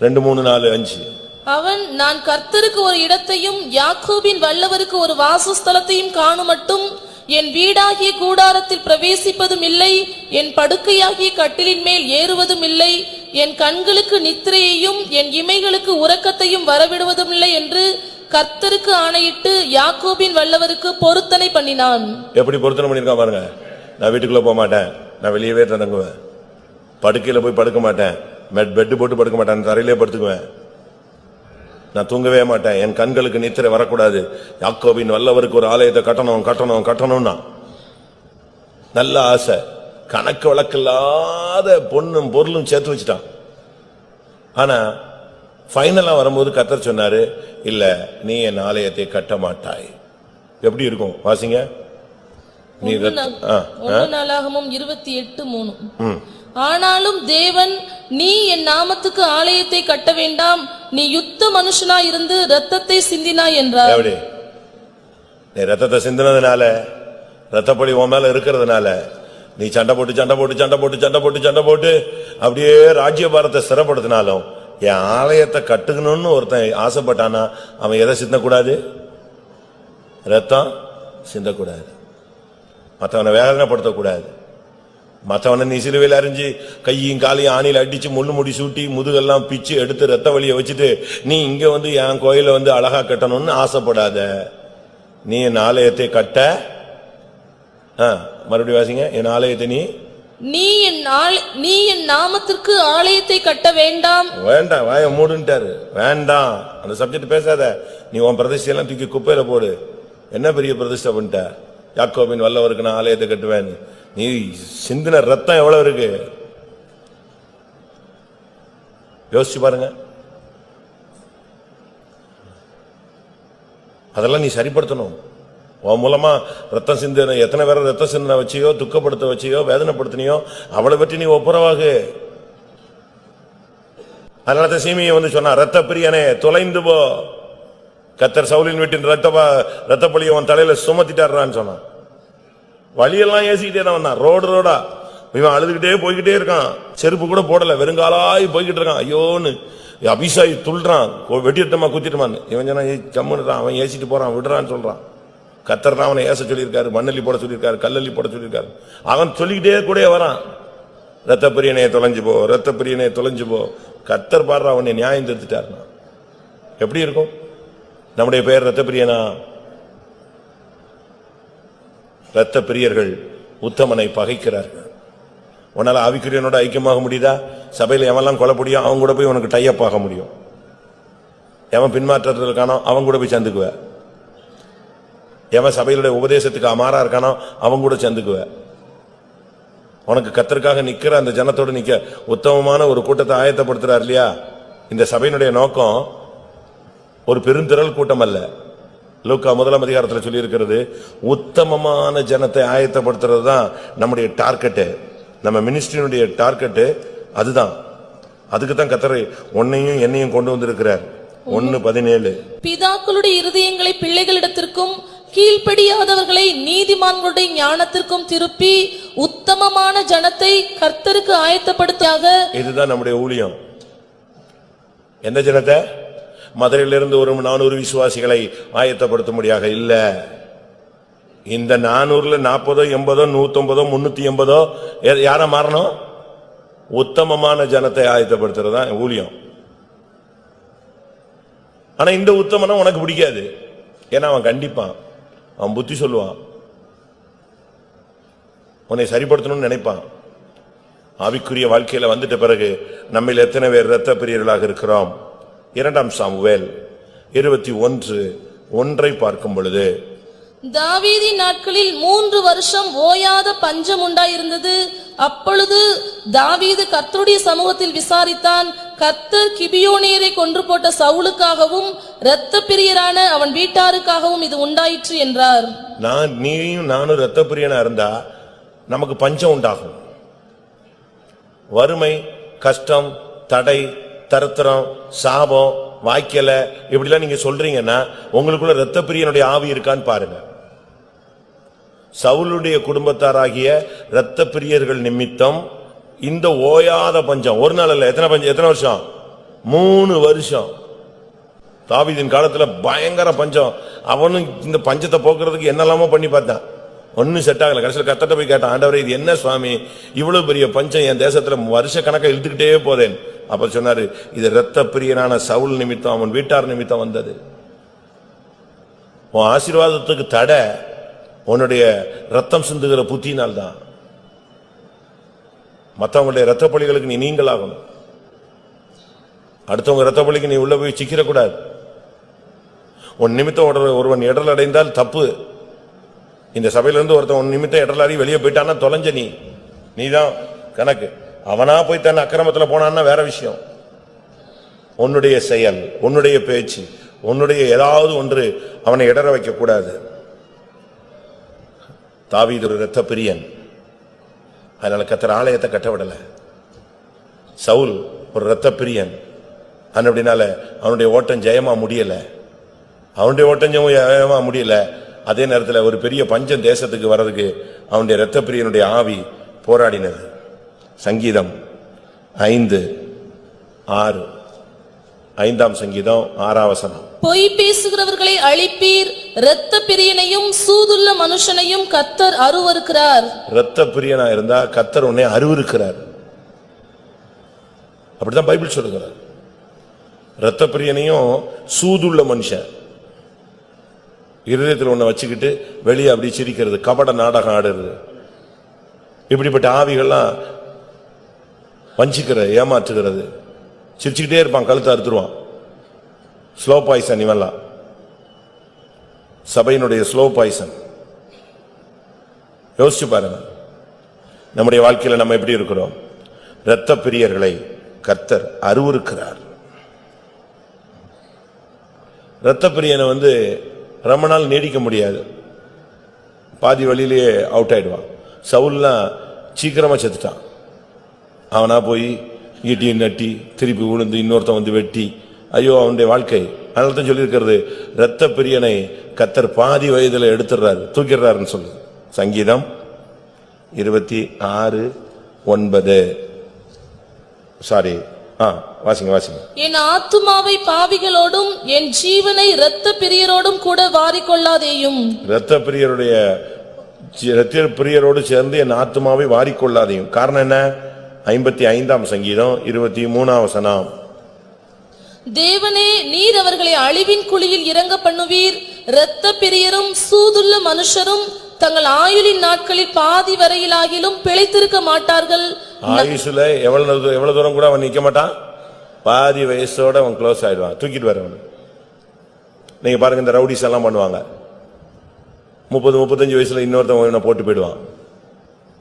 2, 3, 4, 5. அவன் நான் கர்த்தருக்கு ஒரு இடத்தையும் யாக்கோபின் வல்லவருக்கு ஒரு வாசஸ்தலத்தையும் காணும் மட்டும் என் வீடாகிய கூடாரத்தில் பிரவேசிப்பதும் இல்லை, என் படுக்கையாகிய கட்டிலின் மேல் ஏறுவதும் இல்லை, என் கண்களுக்கு நித்திரையையும் என் இமைகளுக்கு உறக்கத்தையும் வரவிடுவதும் இல்லை என்று கர்த்தருக்கு ஆணையிட்டு யாக்கோபின் வல்லவருக்கு பொருத்தனை பண்ணினான். எப்படி பொருத்தனை பண்ணிருக்கான் பாருங்க. நான் வீட்டுக்குள்ள போக மாட்டேன், நான் வெளியவே தங்குவேன், படுக்கையில போய் படுக்க மாட்டேன், பெட் போட்டு படுக்க மாட்டேன், தரையிலே படுத்துக்குவேன், நான் தூங்கவே மாட்டேன், என் கண்களுக்கு நித்திரை வரக்கூடாது, யாக்கோபின் வல்லவருக்கு ஒரு ஆலயத்தை கட்டணும் கட்டணும் கட்டணும்னா நல்ல ஆசை. கணக்கு வழக்கில்லாத பொண்ணும் பொருளும் சேர்த்து வச்சுட்டான். ஆனா ஃபைனலா வரும்போது கர்த்தர் சொன்னாரு, இல்ல நீ என் ஆலயத்தை கட்ட மாட்டாய். எப்படி இருக்கும் வாசிங்க. நீ 1 நாளாகமம் 28:3. ஆனாலும் தேவன், நீ என் நாமத்துக்கு ஆலயத்தை கட்ட வேண்டாம், நீ யுத்த மனுஷனாய் இருந்து இரத்தத்தை சிந்தினாய் என்றார். எப்படி? நீ ரத்தத்தை சிந்தினதுனால, ரத்தப்பழி உன் மேல இருக்கிறதுனால நீ சண்டை போட்டு சண்டை போட்டு சண்டை போட்டு சண்டை போட்டு சண்டை போட்டு அப்படியே ராஜ்யபாரத்தை சிறப்படுத்தினாலும் என் ஆலயத்தை கட்டுக்கணும்னு ஒருத்தன் ஆசைப்பட்டானா அவன் எதை சிந்தக்கூடாது? ரத்தம் சிந்தக்கூடாது, மற்றவனை வேதனைப்படுத்தக்கூடாது, மற்றவனை நீ சிலுவையில் அறிஞ்சு கையும் காலையும் ஆணியில் அடிச்சு முள்ளு முடி சூட்டி முதுகெல்லாம் பிச்சு எடுத்து ரத்த வலியை வச்சுட்டு நீ இங்க வந்து என் கோயில வந்து அழகா கட்டணும்னு ஆசைப்படாத. நீ என் ஆலயத்தை கட்ட, மறுபடியும் வாசிங்க, என் ஆலயத்தை நீ என் நாமத்திற்கு ஆலயத்தை கட்ட வேண்டாம். வேண்டாம், வாய மூடுன்ட்டாரு. வேண்டாம், அந்த சப்ஜெக்ட் பேசாத. நீ உன் பிரதிஷ்டையெல்லாம் தூக்கி குப்பையில போடு. என்ன பெரிய பிரதிஷ்டை பண்ணிட்ட? யாக்கோபின் வல்லவருக்கு நான் ஆலயத்தை கட்டுவேன். நீ சிந்தின ரத்தம் எவ்வளவு இருக்கு யோசிச்சு பாருங்க. அதெல்லாம் நீ சரிப்படுத்தணும். உன் மூலமா ரத்தம் சிந்தின எத்தனை பேரை ரத்தம் சிந்தனை வச்சியோ, துக்கப்படுத்த வச்சியோ, வேதனைப்படுத்தினியோ, அவளை பற்றி நீ ஒப்புரவாகு. அதனால சீமையை வந்து சொன்னா, ரத்த பிரியனே தொலைந்து போ, கர்த்தர் சவுலின் வீட்டின் ரத்த பழியை உன் தலையில சுமத்திட்டாருன்னு சொன்னான். வழியெல்லாம் ஏசிக்கிட்டே தான் வந்தான், ரோடு ரோடா. இவன் அழுதுகிட்டே போய்கிட்டே இருக்கான், செருப்பு கூட போடல, வெறுங்காலாய் போய்கிட்டு இருக்கான். ஐயோன்னு அபிஷாயி துள்றான், வெட்டிட்டமா குத்திட்டுமான்னு. இவன் சொன்னா ஜம்முன்னுறான், அவன் ஏசிட்டு போறான், விடுறான்னு சொல்றான். கர்த்தர் தான் அவனை ஏச சொல்லியிருக்காரு, மண்ணல்லி போட சொல்லியிருக்காரு, கல்லல்லி போட சொல்லியிருக்காரு. அவன் சொல்லிக்கிட்டே கூட வரான், ரத்த பிரியனையை தொலைஞ்சு போ, ரத்த பிரியனையை தொலைஞ்சு போ. கர்த்தர் பாடுற அவனை நியாயம் திருத்திட்டாருனா எப்படி இருக்கும்? நம்முடைய பெயர் ரத்த பிரியனா? ரத்த பிரியர்கள் உத்தமனை பகைக்கிறார்கள். உன்னால ஆவிக்குரியனோட ஐக்கியமாக முடியுதா? சபையில எவெல்லாம் கொலைப்படியும் அவன் கூட போய் உனக்கு டைப் ஆக முடியும். எவன் பின்மாற்றத்தில் இருக்கானோ அவன் கூட போய் சேர்ந்துக்குவ. எவன் சபையிலுடைய உபதேசத்துக்கு அமாரா இருக்கானோ அவன் கூட சேர்ந்துக்குவ. உனக்கு கர்த்தருக்காக நிக்கிற அந்த ஜனத்தோடு நிக்க உத்தமமான ஒரு கூட்டத்தை ஆயத்தப்படுத்துறார் இல்லையா? இந்த சபையினுடைய நோக்கம் ஒரு பெருந்திரள் கூட்டம் அல்ல. லூக்கா 1 அதிகாரத்தில் சொல்லி இருக்கிறது, உத்தமமான ஜனத்தை ஆயத்தப்படுத்துறது தான் நம்முடைய டார்கெட்டு, நம்ம மினிஸ்ட்ரியினுடைய டார்கெட்டு அதுதான். அதுக்கு தான் கர்த்தர் உன்னையும் என்னையும் கொண்டு வந்திருக்கிறார். 1:17 பிதாக்களுடைய இருதயங்களை பிள்ளைகளிடத்திற்கும் கீழ்ப்படியாதவர்களை நீதிமான்களுடைய ஞானத்திற்கும் திருப்பி உத்தமமான ஜனத்தை கர்த்தருக்கு ஆயத்தப்படுத்தாக. இதுதான் நம்முடைய ஊழியம். எந்த ஜனத்தை? மதுரையிலிருந்து ஒரு 400 விசுவாசிகளை ஆயத்தப்படுத்த முடியாக இல்ல. இந்த 400ல 40, 80, 150, 380 யார மாறணும்? உத்தமமான ஜனத்தை ஆயத்தப்படுத்துறதா ஊழியம். ஆனா இந்த உத்தமனா உனக்கு பிடிக்காது. ஏன்னா அவன் கண்டிப்பான், அவன் புத்தி சொல்லுவான், உன்னை சரிப்படுத்தணும்னு நினைப்பான். ஆவிக்குரிய வாழ்க்கையில வந்துட்ட பிறகு நம்மில் எத்தனை பேர் இரத்த பிரியர்களாக இருக்கிறோம்? 2 சாமுவேல் 21:1 பார்க்கும் பொழுது, தாவீதின் நாட்களில் 3 வருஷம் ஓயாத பஞ்சம் உண்டாயிருந்தது. அப்பொழுது தாவீது கர்த்தருடைய சமூகத்தில் விசாரித்தான். கர்த்தர் கிபியோனியரை கொன்று போட்ட சவுலுக்காகவும் இரத்த பிரியரான அவன் வீட்டாருக்காகவும் இது உண்டாயிற்று என்றார். நீயும் நானும் இரத்த பிரியனா இருந்தா நமக்கு பஞ்சம் உண்டாகும். வறுமை, கஷ்டம், தடை, தரித்திரம், சாபம், வாய்க்கல இப்படிலாம் நீங்க சொல்றீங்கன்னா உங்களுக்குள்ள இரத்த பிரியனுடைய ஆவி இருக்கான்னு பாருங்க. சவுலுடைய குடும்பத்தாராகிய இரத்த பிரியர்கள் நிமித்தம் இந்த ஓயாத பஞ்சம் ஒரு நாள் இல்ல, எத்தனை வருஷம்? 3 வருஷம். தாவீதின் காலத்துல பயங்கர பஞ்சம். அவனும் இந்த பஞ்சத்தை போக்குறதுக்கு என்னெல்லாமோ பண்ணி பார்த்தான், ஒன்னும் செட் ஆகல. கடைசியில் கர்த்தர்ட்ட போய் கேட்டான், ஆண்டவரே இது என்ன சுவாமி, இவ்வளவு பெரிய பஞ்சம் என் தேசத்துல வருஷ கணக்கா இழுத்துக்கிட்டே போதேன். அப்ப சொன்னாரு, இது இரத்த பிரியனான சவுல் நிமித்தம், அவன் வீட்டார் நிமித்தம் வந்தது. உன் ஆசீர்வாதத்துக்கு தடை உன்னுடைய ரத்தம் சிந்துகிற புத்தினால்தான். மற்றவங்களுடைய இரத்த பலிகளுக்கு நீ நீங்களாகணும். அடுத்தவங்க இரத்த பலிக்கு நீ உள்ள போய் சிக்கிரக்கூடாது. உன் நிமித்தம் ஒருவன் இடல் அடைந்தால் தப்பு. இந்த சபையிலிருந்து ஒருத்தன் உன் நிமித்தம் இடல் அடி வெளியே போயிட்டான்னா தொலைஞ்ச நீதான் கணக்கு. அவனா போய் தன் அக்கிரமத்துல போனான்னா வேற விஷயம். உன்னுடைய செயல், உன்னுடைய பேச்சு, உன்னுடைய ஏதாவது ஒன்று அவனை இடற வைக்க கூடாது. தாவீது ஒரு இரத்த பிரியன், அதனால கர்த்தர் ஆலயத்தை கட்டவிடல. சவுல் ஒரு இரத்த பிரியன், அப்படினால அவனுடைய ஓட்டம் ஜெயமா முடியல. அதே நேரத்தில் ஒரு பெரிய பஞ்சம் தேசத்துக்கு வர்றதுக்கு அவனுடைய இரத்த பிரியனுடைய ஆவி போராடினது. சங்கீதம் 5:6, 5ஆம் சங்கீதம் 6ஆம் வசனம். பொய் பேசுகிறவர்களை அழிப்பீர், இரத்த பிரியனையும் சூதுள்ள மனுஷனையும் கர்த்தர் அருவருக்கிறார். இரத்த பிரியனா இருந்தா கர்த்தர் உன்னை அருவருக்கிறார். அப்படிதான் பைபிள் சொல்லுகிறார். இரத்த பிரியனையும் சூதுள்ள மனுஷன், இருதயத்தில் ஒன்ன வச்சுக்கிட்டு வெளியே அப்படி சிரிக்கிறது, கபட நாடகம் ஆடுறது, இப்படிப்பட்ட ஆவிகள்லாம் வஞ்சிக்கிறது, ஏமாற்றுகிறது, சிரிச்சுக்கிட்டே இருப்பான், கழுத்தை அறுத்துருவான். ஸ்லோ பாய்சன் இவெல்லாம், சபையினுடைய ஸ்லோ பாய்சன். யோசிச்சு பாருங்க, நம்முடைய வாழ்க்கையில நம்ம எப்படி இருக்கிறோம்? இரத்த பிரியர்களை கர்த்தர் அருவருக்கிறார். இரத்த பிரியனை ரொம்ப நாள் நீடிக்க முடியாது, பாதி வழியிலேயே அவுட் ஆயிடுவான். சவுல்லாம் சீக்கிரமா செத்துட்டான். அவனா போய் ஈட்டி நட்டி திருப்பி விழுந்து இன்னொருத்தன் வெட்டி, ஐயோ அவனுடைய வாழ்க்கை. அதனால தான் சொல்லியிருக்கிறது, இரத்த பிரியனை கர்த்தர் பாதி வயதுல எடுத்துடுறாரு, தூக்கிடுறாருன்னு சொல்லுது. சங்கீதம் 26:9. சாரி, வாசிங்க. என் ஆத்துமாவை பாவிகளோடும் என் ஜீவனை இரத்த பிரியரோடும் கூட வாரிக்கொள்ளாதேயும். இரத்த பிரியரோடு சேர்ந்து என் ஆத்துமாவை வாரிக்கொள்ளாதேயும். காரணம் என்ன? 55ஆம் சங்கீதம் 23ஆம் வசனம். தேவனே, நீர் அவர்களை அழிவின் குழியில் இறங்க பண்ணுவீர். இரத்த பிரியரும் சூதுள்ள மனுஷரும் தங்கள் ஆயுளின் நாட்களில் பாதி வரையிலாகிலும் பிழைத்திருக்க மாட்டார்கள். ஆயுசுல எவ்வளவு தூரம் கூட அவன் நிக்க மாட்டான், பாதி வயசோட அவன் க்ளோஸ் ஆயிடுவான், தூக்கிட்டு வரவன். நீங்க பாருங்க, இந்த ரவுடிஸ் எல்லாம் பண்ணுவாங்க, 30-35 வயசுல இன்னொருத்தவன் போட்டு போயிடுவான்.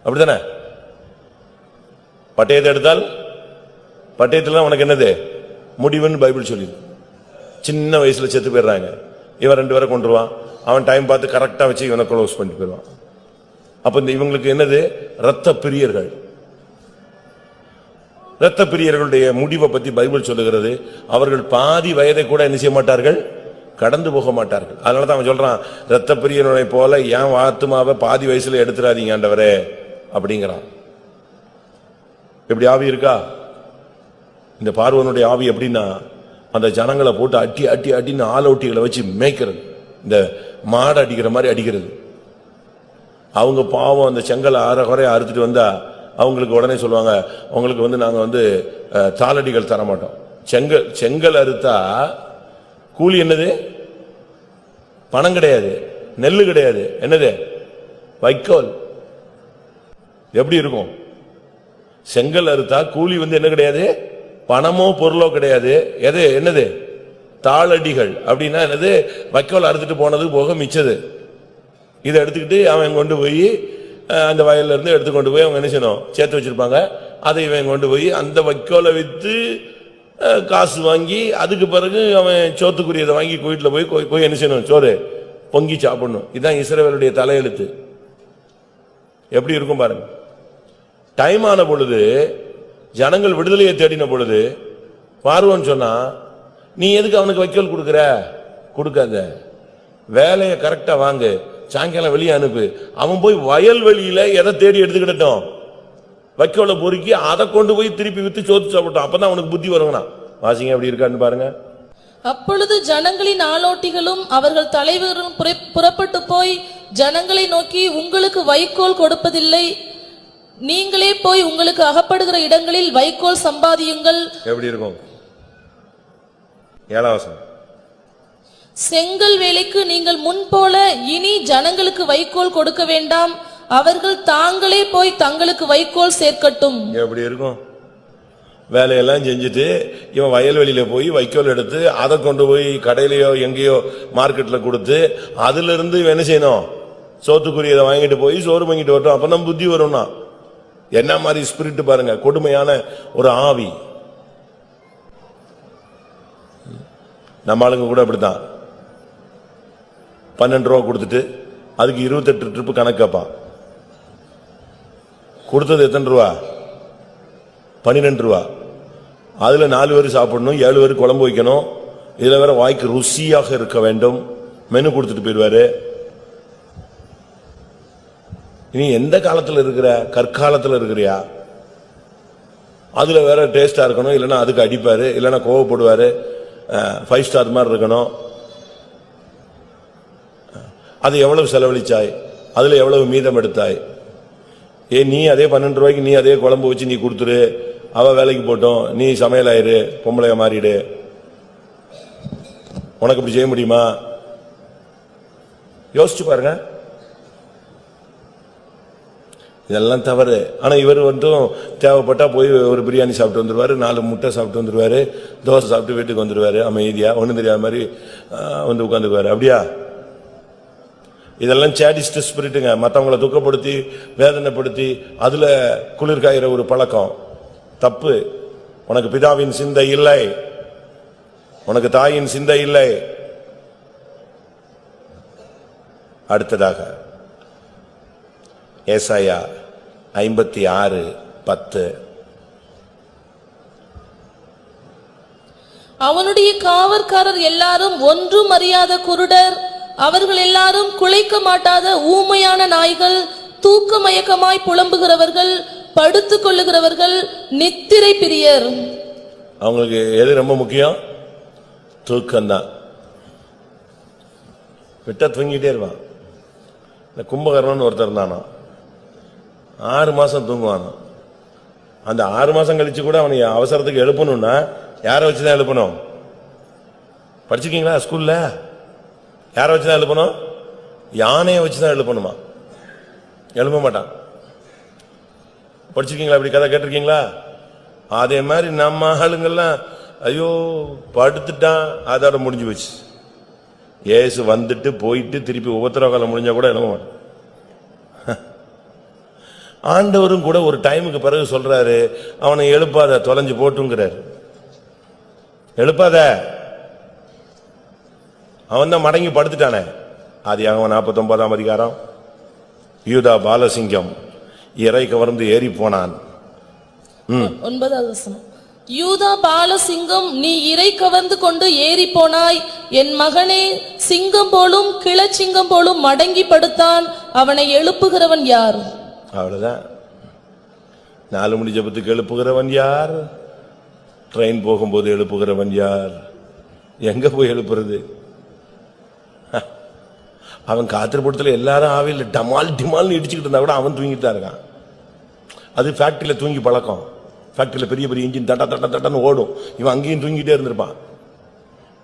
அப்படித்தானே? பட்டயத்தை எடுத்தால் பட்டயத்துல உனக்கு என்னது முடிவுன்னு பைபிள் சொல்லி, சின்ன வயசுல செத்து போயிடுறாங்க. இவன் 2 பேரை கொண்டுருவான், அவன் டைம் பார்த்து கரெக்டா வச்சு இவனை க்ளோஸ் பண்ணிட்டு போயிடுவான். அப்ப இவங்களுக்கு என்னது? இரத்த பிரியர்கள். இரத்த பிரியர்களுடைய முடிவை பத்தி பைபிள் சொல்லுகிறது, அவர்கள் பாதி வயதை கூட என்ன செய்ய மாட்டார்கள், கடந்து போக மாட்டார்கள். அதனாலதான் அவன் சொல்றான், இரத்த பிரியனை போல ஏன் ஆத்துமாவை பாதி வயசுல எடுத்துறாதீங்க ஆண்டவரே அப்படிங்கிறான். எப்படி ஆவி இருக்கா? இந்த பார்வோனுடைய ஆவி எப்படின்னா, அந்த ஜனங்களை போட்டு அட்டி அட்டி அட்டின்னு ஆலோட்டிகளை வச்சு மேய்க்கிறது, இந்த மாடு அடிக்கிற மாதிரி அடிக்கிறது. அவங்க பாவம் அந்த செங்கலை அரைகுறைய அறுத்துட்டு வந்தா அவங்களுக்கு உடனே சொல்லுவாங்க, உங்களுக்கு நாங்க தாளடிகள் தர மாட்டோம். செங்கல் அறுத்தா கூலி என்னது? பணம் கிடையாது, நெல்லு கிடையாது, என்னது? வைக்கோல். எப்படி இருக்கும்? செங்கல் அறுத்தா கூலி என்ன கிடையாது, பணமோ பொருளோ கிடையாது. எது? என்னது? தாளடிகள். அப்படின்னா என்னது? வைக்கோல் அறுத்துட்டு போனது போக மிச்சது. இதை எடுத்துக்கிட்டு அவன் கொண்டு போய் அந்த வயல்ல இருந்து எடுத்துக்கொண்டு போய் அவங்க என்ன செய்யணும், சேர்த்து வச்சிருப்பாங்க. அதை இவன் கொண்டு போய் அந்த வைக்கோலை வித்து காசு வாங்கி, அதுக்கு பிறகு அவன் சோத்துக்குரியதை வாங்கி வீட்டுல போய் என்ன செய்யணும், சோறு பொங்கி சாப்பிடணும். இதுதான் இஸ்ரவேலுடைய தலையெழுத்து. எப்படி இருக்கும் பாருங்க. டைம் ஆன பொழுது, ஜனங்கள் விடுதலையை தேடின பொழுது பார்வோன்னு சொன்னா, நீ எதுக்கு அவனுக்கு வைக்கோல் கொடுக்கற? கொடுக்காத, வேலையை கரெக்டா வாங்கு, சாயங்காலம் வெளியே அனுப்பு. அவன் போய் வயல்வெளியில எதை தேடி எடுத்துக்கிட்டோம், வைக்கோலை பொறுக்கி அதை கொண்டு போய் திருப்பி வித்து சோத்து சாப்பிட்டோம். அப்பதான் அவனுக்கு புத்தி வருங்கண்ணா. வாசிங்க எப்படி இருக்கான்னு பாருங்க. அப்பொழுது ஜனங்களின் ஆளோட்டிகளும் அவர்கள் தலைவரும் புறப்பட்டு போய் ஜனங்களை நோக்கி, உங்களுக்கு வைக்கோல் கொடுப்பதில்லை, நீங்களே போய் உங்களுக்கு அகப்படுகிற இடங்களில் வைக்கோல் சம்பாதியுங்கள். எப்படி இருக்கும்? 7ஆம் வசனம். செங்கல் வேலைக்கு நீங்கள் முன்போல இனி ஜனங்களுக்கு வைக்கோல் கொடுக்க வேண்டாம், அவர்கள் தாங்களே போய் தங்களுக்கு வைக்கோல் சேர்க்கட்டும். எப்படி இருக்கும்? வேலையெல்லாம் செஞ்சுட்டு இவன் வயல்வெளியில போய் வைக்கோல் எடுத்து அதை கொண்டு போய் கடையிலயோ எங்கேயோ மார்க்கெட்ல கொடுத்து அதுல இருந்து இவன் என்ன செய்யணும்? சோத்துக்குரியதை வாங்கிட்டு போய் சோறு வாங்கிட்டு வரட்டும், அப்பதான் புத்தி வரும்னா. என்ன மாதிரி ஸ்பிரிட் பாருங்க, கொடுமையான ஒரு ஆவி. நம்ம ஆளுங்க கூட அப்படித்தான். 12 ரூபா கொடுத்துட்டு அதுக்கு 28 ட்ரிப்பு கணக்கு கேட்பான். கொடுத்தது எத்தனை ரூபா? 12 ரூபா. அதுல 4 பேர் சாப்பிடணும், 7 பேர் குழம்பு வைக்கணும், இதுல வேற வாய்க்கு ருசியாக இருக்க வேண்டும். மெனு கொடுத்துட்டு போயிடுவாரு. நீ எந்த காலத்துல இருக்கிற? கற்காலத்துல இருக்கிறியா? அதுல வேற டேஸ்டா இருக்கணும், இல்லைன்னா அதுக்கு அடிப்பாரு, இல்லைன்னா கோவப்படுவாரு. 5 ஸ்டார் மாதிரி இருக்கணும். அது எவ்வளவு செலவழிச்சாய்? அதுல எவ்வளவு மீதம் எடுத்தாய்? நீ அதே 12 ரூபாய்க்கு நீ அதே குழம்பு வச்சு நீ கொடுத்துரு, அவ வேலைக்கு போட்டோம், நீ சமையல் ஆயிரு, பொம்பளைய மாறிடு. உனக்கு இப்படி செய்ய முடியுமா? யோசிச்சு பாருங்க. இதெல்லாம் தவறு. ஆனா இவர் தேவைப்பட்டா போய் ஒரு பிரியாணி சாப்பிட்டு வந்துருவாரு, 4 முட்டை சாப்பிட்டு வந்துருவாரு, தோசை சாப்பிட்டு வீட்டுக்கு வந்துருவாரு, அமைதியா ஒண்ணும் தெரியாத மாதிரி உட்காந்துக்குவாரு. அப்படியா? இதெல்லாம் சேடிஸ்ட் ஸ்பிரிட்டுங்க. மற்றவங்களை துக்கப்படுத்தி வேதனைப்படுத்தி அதுல குளிர்காயிற ஒரு பழக்கம் தப்பு. உனக்கு பிதாவின் சிந்தை இல்லை, உனக்கு தாயின் சிந்தை இல்லை. அடுத்ததாக ஏசாயா 56:10. அவனுடைய காவற்காரர் எல்லாரும் ஒன்றும் அறியாத குருடர், அவர்கள் எல்லாரும் குலைக்க மாட்டாத ஊமையான நாய்கள், தூக்க மயக்கமாய் புலம்புகிறவர்கள், படுத்துக் கொள்ளுகிறவர்கள், நித்திரை பிரியர். அவங்களுக்கு எது ரொம்ப முக்கியம்? தூக்கம்தான். விட்டா தூங்கிட்டே இருப்பான். இந்த கும்பகர்ணன் ஒருத்தர் இருந்தானா, 6 மாசம் தூங்குவானா. அந்த 6 மாசம் கழிச்சு கூட அவனை அவசரத்துக்கு எழுப்பணும்னா யாரை வச்சுதான் எழுப்பணும்? படிச்சிருக்கீங்களா ஸ்கூல்ல? யாரை வச்சுதான் எழுப்பணும்? யானையை வச்சுதான் எழுப்பணுமா? எழுப்ப மாட்டான். படிச்சிருக்கீங்களா? இப்படி கதை கேட்டிருக்கீங்களா? அதே மாதிரி நம்ம ஆளுங்கெல்லாம் ஐயோ படுத்துட்டான், அதோட முடிஞ்சு போச்சு. ஏசு வந்துட்டு போயிட்டு திருப்பி உபத்திரவ காலம் முடிஞ்சா கூட எழுப்ப மாட்டான். ஆண்டவரும் கூட ஒரு டைமுக்கு பிறகு சொல்றாரு, அவனை எழுப்பாத, தொலைஞ்சு போட்டுங்கிறாரு. எழுப்பாத, அவன் தான் மடங்கி படுத்துட்டானே. ஆதியாகமம் 49ஆம் அதிகாரம். யூதா பாலசிங்கம் இறை கவர்ந்து ஏறி போனான். 9வது வசனம். யூதா பாலசிங்கம், நீ இறை கவர்ந்து கொண்டு ஏறி போனாய். என் மகனே, சிங்கம் போலும் கிளச்சிங்கம் போலும் மடங்கி படுத்தான், அவனை எழுப்புகிறவன் யார்? அவ்வளவுதான். 4 மணி ஜெபத்துக்கு எழுப்புகிறவன் யார்? ட்ரெயின் போகும்போது எழுப்புகிறவன் யார்? எங்க போய் எழுப்புறது? அவன் காத்திருப்படத்துல எல்லாரும் ஆவியில் டமால் டிமால்னு இடிச்சுக்கிட்டு இருந்தா கூட அவன் தூங்கிட்டு தான் இருக்கான். அது ஃபேக்டரியில தூங்கி பழக்கம். ஃபேக்டரியில பெரிய பெரிய இன்ஜின் தட்ட தட்ட தட்டன்னு ஓடும். இவன் அங்கேயும் தூங்கிட்டே இருந்திருப்பான்.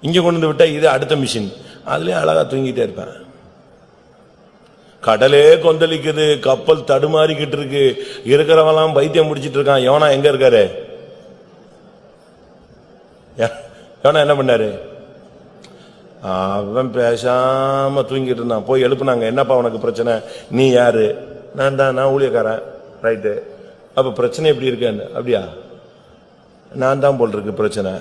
இங்க கொண்டு வந்து விட்டா இது அடுத்த மிஷின், அதுலயே அழகா தூங்கிட்டே இருப்பான். கடலே கொந்தளிக்குது, கப்பல் தடுமாறிக்கிட்டு இருக்கு, இருக்கிறவெல்லாம் பைத்தியம் முடிச்சிட்டு இருக்கான். யோனா எங்க இருக்காரு? யோனா என்ன பண்ணாரு? அவன் பேசாம தூங்கிட்டு இருந்தான். போய் எழுப்புனாங்க, என்னப்பா உனக்கு பிரச்சனை? நீ யாரு? நான் தான், நான் ஊழியக்காரன். ரைட்டு, அப்ப பிரச்சனை எப்படி இருக்கேன்னு? அப்படியா? நான் தான் போல் இருக்கு பிரச்சனை.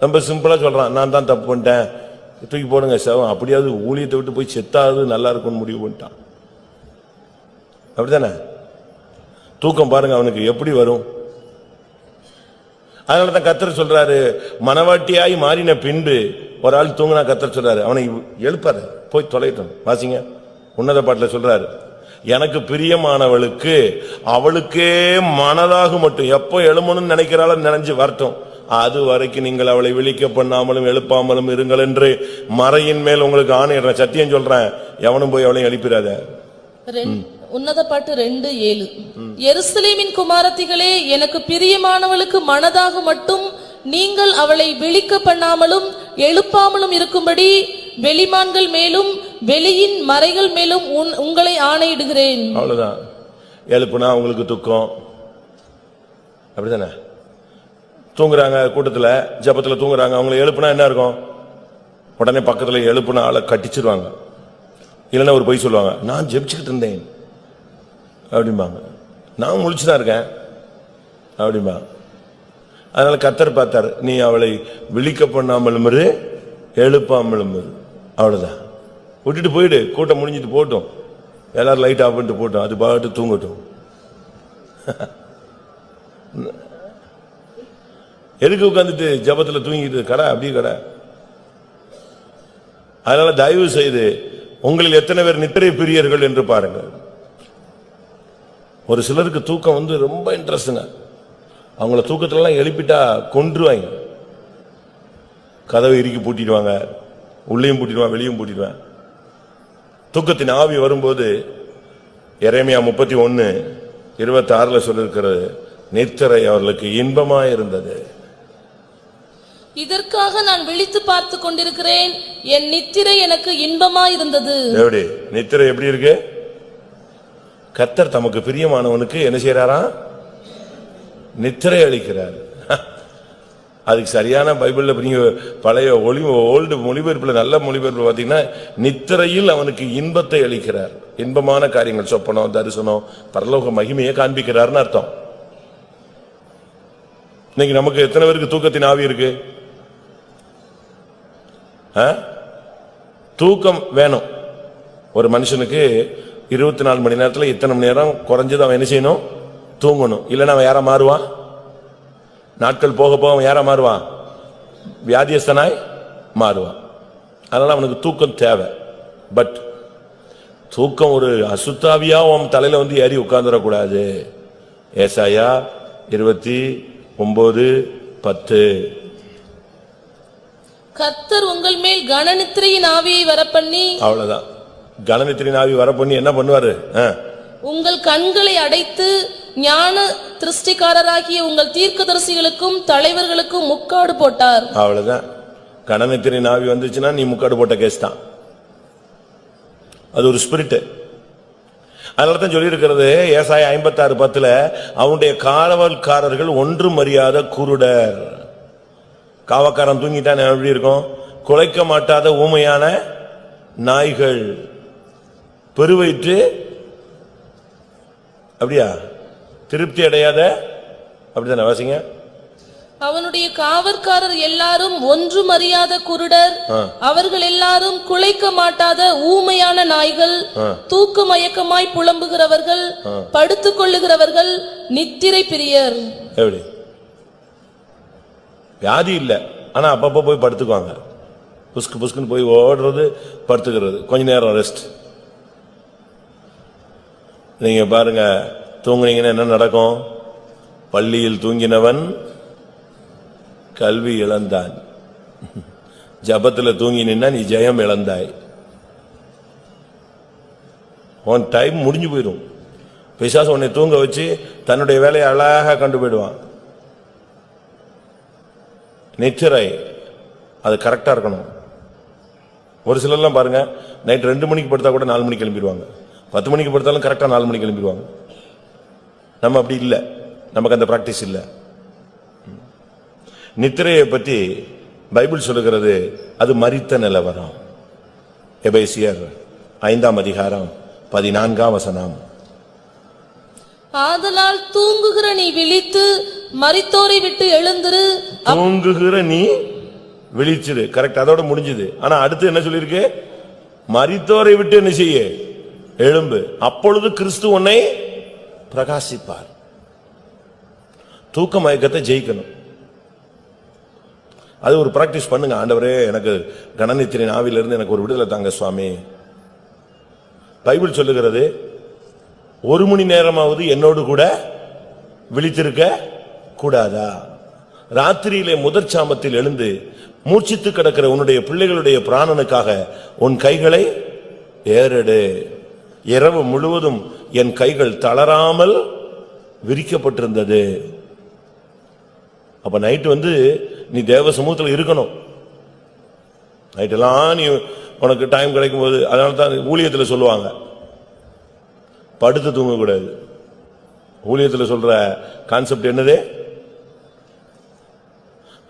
ரொம்ப சிம்பிளா சொல்றான், நான் தான் தப்பு பண்ணிட்டேன், தூக்கி போடுங்க சவம். அப்படியாவது ஊழியத்தை விட்டு போய் செத்தாவது நல்லா இருக்கும்னு முடிவு பண்ணிட்டான். அப்படித்தானே? தூக்கம் பாருங்க அவனுக்கு எப்படி வரும். அதனாலதான் கர்த்தர் சொல்றாரு, மனவாட்டியாய் மாறின பின்பு ஒரு ஆள் தூங்கினா கர்த்தர் சொல்றாரு, அவனை எழுப்பாரு, போய் தொலைட்டும். வாசிங்க, உன்னத பாட்டுல சொல்றாரு, எனக்கு பிரியமானவளுக்கு அவளுக்கே மனதாக மட்டும் எப்போ எழுமணும்னு நினைக்கிறாள் நினைஞ்சு வரட்டும், அது வரைக்கும் நீங்கள் அவளை விழிக்க பண்ணாமலும் எழுப்பாமலும் இருங்கள் என்று மறையின் மேல் உங்களுக்கு ஆணையிடுறேன், சத்தியம் சொல்றேன். எவனும் போய் அவளையும் எழுப்பிடாத. உன்னத பாட்டு 2:7. எருசலேமின் குமாரத்திகளே, எனக்கு பிரியமானவளுக்கு மனதாக மட்டும் நீங்கள் அவளை விழிக்க பண்ணாமலும் எழுப்பாமலும் இருக்கும்படி வெளிமான்கள் மேலும் வெளியின் மறைகள் மேலும் உங்களை ஆணையிடுகிறேன். அவ்வளவுதான். எழுப்புனா உங்களுக்கு துக்கம், அப்படிதானே? தூங்குறாங்க, கூட்டத்துல ஜபத்துல தூங்குறாங்க, அவங்களை எழுப்புனா என்ன இருக்கும்? உடனே பக்கத்துல எழுப்புனா ஆளை கட்டிச்சிருவாங்க. இல்லைன்னா ஒரு பொய் சொல்லுவாங்க, நான் ஜெபிச்சுக்கிட்டு இருந்தேன் அப்படிம்பாங்க, நான் முழிச்சுதான் இருக்கேன் அப்படிம்பா. அதனால கர்த்தர் பார்த்தார், நீ அவளை விழிக்க பண்ணாமலும் இரு, எழுப்பாமலும் இரு. அவ்வளவுதான். விட்டுட்டு போயிடு, கூட்டம் முடிஞ்சிட்டு போட்டோம், எல்லாரும் லைட் ஆஃப் பண்ணிட்டு போட்டோம், அது பாட்டு தூங்கட்டும். எதுக்கு உட்காந்துட்டு ஜபத்துல தூங்கிட்டு கடை அப்படியே கடை. அதனால தயவு செய்து உங்களில் எத்தனை பேர் நித்திரை பிரியர்கள் என்று பாருங்கள். ஒரு சிலருக்கு தூக்கம் ரொம்ப இன்ட்ரெஸ்டுங்க. அவங்கள தூக்கத்திலலாம் எழுப்பிட்டா கொன்றுவாங்க. கதவை இறுக்கி பூட்டிடுவாங்க, உள்ளேயும் பூட்டிடுவான் வெளியும் பூட்டிடுவான். தூக்கத்தின் ஆவி வரும்போது எரேமியா 31:26 சொல்லிருக்கிறது, நித்திரை அவர்களுக்கு இன்பமாய் இருந்தது. இதற்காக நான் விழித்து பார்த்து கொண்டிருக்கிறேன், என் நித்திரை எனக்கு இன்பமாய் இருந்தது. எப்படி நித்திரை எப்படி இருக்கு? கர்த்தர் தமக்கு பிரியமானவனுக்கு என்ன செய்யறாரா? நித்திரை அளிக்கிறார். அதுக்கு சரியான பைபிள்ல பழைய ஓல்டு மொழிபெயர்ப்புல, நல்ல மொழிபெயர்ப்பு பாத்தீங்கன்னா, நித்திரையில் அவனுக்கு இன்பத்தை அளிக்கிறார். இன்பமான காரியங்கள், சொப்பனம், தரிசனம், பரலோக மகிமையை காண்பிக்கிறார்னு அர்த்தம். இன்னைக்கு நமக்கு எத்தனை பேருக்கு தூக்கத்தின் ஆவி இருக்கு? தூக்கம் வேணும். ஒரு மனுஷனுக்கு 24 மணி நேரத்துல இத்தனை மணி நேரம் குறைஞ்சது அவன் என்ன செய்யணும்? தூங்கணும். இல்லைன்னா அவன் யாரா மாறுவான்? நாட்கள் போக போக அவன் யாரா மாறுவான்? வியாதியஸ்தனாய் மாறுவான். அதனால அவனுக்கு தூக்கம் தேவை. பட் தூக்கம் ஒரு அசுத்தாவியா அவன் தலையில ஏறி உட்கார்ந்துடக்கூடாது. ஏசாயா 29:10. கர்த்தர் உங்கள் மேல் கனநித்திரையின் ஆவியை வரப்பண்ணி, அவ்வளவுதான். கனநித்திரையின் ஆவி வரப்பண்ணி என்ன பண்ணுவாரு? உங்கள் கண்களை அடைத்து ஞான திருஷ்டிக்காரராகிய உங்கள் தீர்க்கதரிசிகளுக்கும் தலைவர்களுக்கும் முக்காடு போட்டார். அவ்வளவுதான். கனநித்திரையின் ஆவி வந்துச்சுன்னா நீ முக்காடு போட்ட கேஸ் தான். அது ஒரு ஸ்பிரிட். அதனாலதான் சொல்லி இருக்கிறது ஏசாயா 56:10, அவனுடைய காவல்காரர்கள் ஒன்றும் அறியாத குருடர். காவக்காரன் தூங்கிட்டான் எப்படி இருக்கும்? குலைக்க மாட்டாத ஊமையான நாய்கள், பெருவயிற்று அப்படியா திருப்தி அடையாத, அப்படித்தானே வாசிங்க. அவனுடைய காவற்காரர் எல்லாரும் ஒன்றும் அறியாத குருடர், அவர்கள் எல்லாரும் குலைக்க மாட்டாத ஊமையான நாய்கள், தூக்க மயக்கமாய் புலம்புகிறவர்கள், படுத்துக் கொள்ளுகிறவர்கள், நித்திரை பிரியர். எப்படி? வியாதி இல்ல, ஆனா அப்பப்ப போய் படுத்துக்குவாங்க. புஸ்கு புஸ்குன்னு போய் ஓடுறது, படுத்துக்கிறது, கொஞ்ச நேரம் ரெஸ்ட். நீங்க பாருங்க, தூங்குனீங்கன்னா என்ன நடக்கும்? பள்ளியில் தூங்கினவன் கல்வி இழந்தான், ஜபத்துல தூங்கினா நீ ஜெயம் இழந்தாய். உன் டைம் முடிஞ்சு போயிடும். பிசாசு உன்னை தூங்க வச்சு தன்னுடைய வேலையை அழகா கண்டு போயிடுவான். நித்திரை அது கரெக்டா இருக்கணும். ஒரு சிலர்லாம் பாருங்க, நைட் 2 மணிக்கு படுத்தா கூட 4 மணிக்கு கிளம்பிடுவாங்க. 10 மணிக்கு படுத்தாலும் கரெக்டா 4 மணிக்கு கிளம்பிடுவாங்க. நம்ம அப்படி இல்ல, நமக்கு அந்த பிராக்டிஸ் இல்ல. நித்திரையை பற்றி பைபிள் சொல்லுகிறது, அது மரித்த நிலவரம். எபேசியர் 5:14. ஆதலால் தூங்குகிற நீ விழித்து மரித்தோரை விட்டு எழுந்திரு. தூங்குகிற நீ விழிச்சிரு, கரெக்ட், அதோட முடிஞ்சது. ஆனா அடுத்து என்ன சொல்லிருக்கு? மரித்தோரை விட்டு என்ன செய்ய? எழும்பு, அப்பொழுது கிறிஸ்து உன்னை பிரகாசிப்பார். தூக்க மயக்கத்தை ஜெயிக்கணும். அது ஒரு பிராக்டிஸ் பண்ணுங்க. ஆண்டவரே, எனக்கு கனநித்திரையின் ஆவியிலிருந்து எனக்கு ஒரு விடுதலை தாங்க சுவாமி. பைபிள் சொல்லுகிறது, 1 மணி நேரமாவது என்னோடு கூட விழித்திருக்க கூடாதா? ராத்திரியிலே முதற் சாமத்தில் எழுந்து மூர்ச்சித்து கிடக்கிற உன்னுடைய பிள்ளைகளுடைய பிராணனுக்காக உன் கைகளை ஏறெடு. இரவு முழுவதும் என் கைகள் தளராமல் விரிக்கப்பட்டிருந்தது. அப்ப நைட்டு நீ தேவ சமூகத்தில் இருக்கணும். நைட்டெல்லாம் நீ உனக்கு டைம் கிடைக்கும் போது, அதனால்தான் ஊழியத்தில் சொல்லுவாங்க படுத்து தூங்க கூடாது. ஊழியத்தில் சொல்ற கான்செப்ட் என்னது?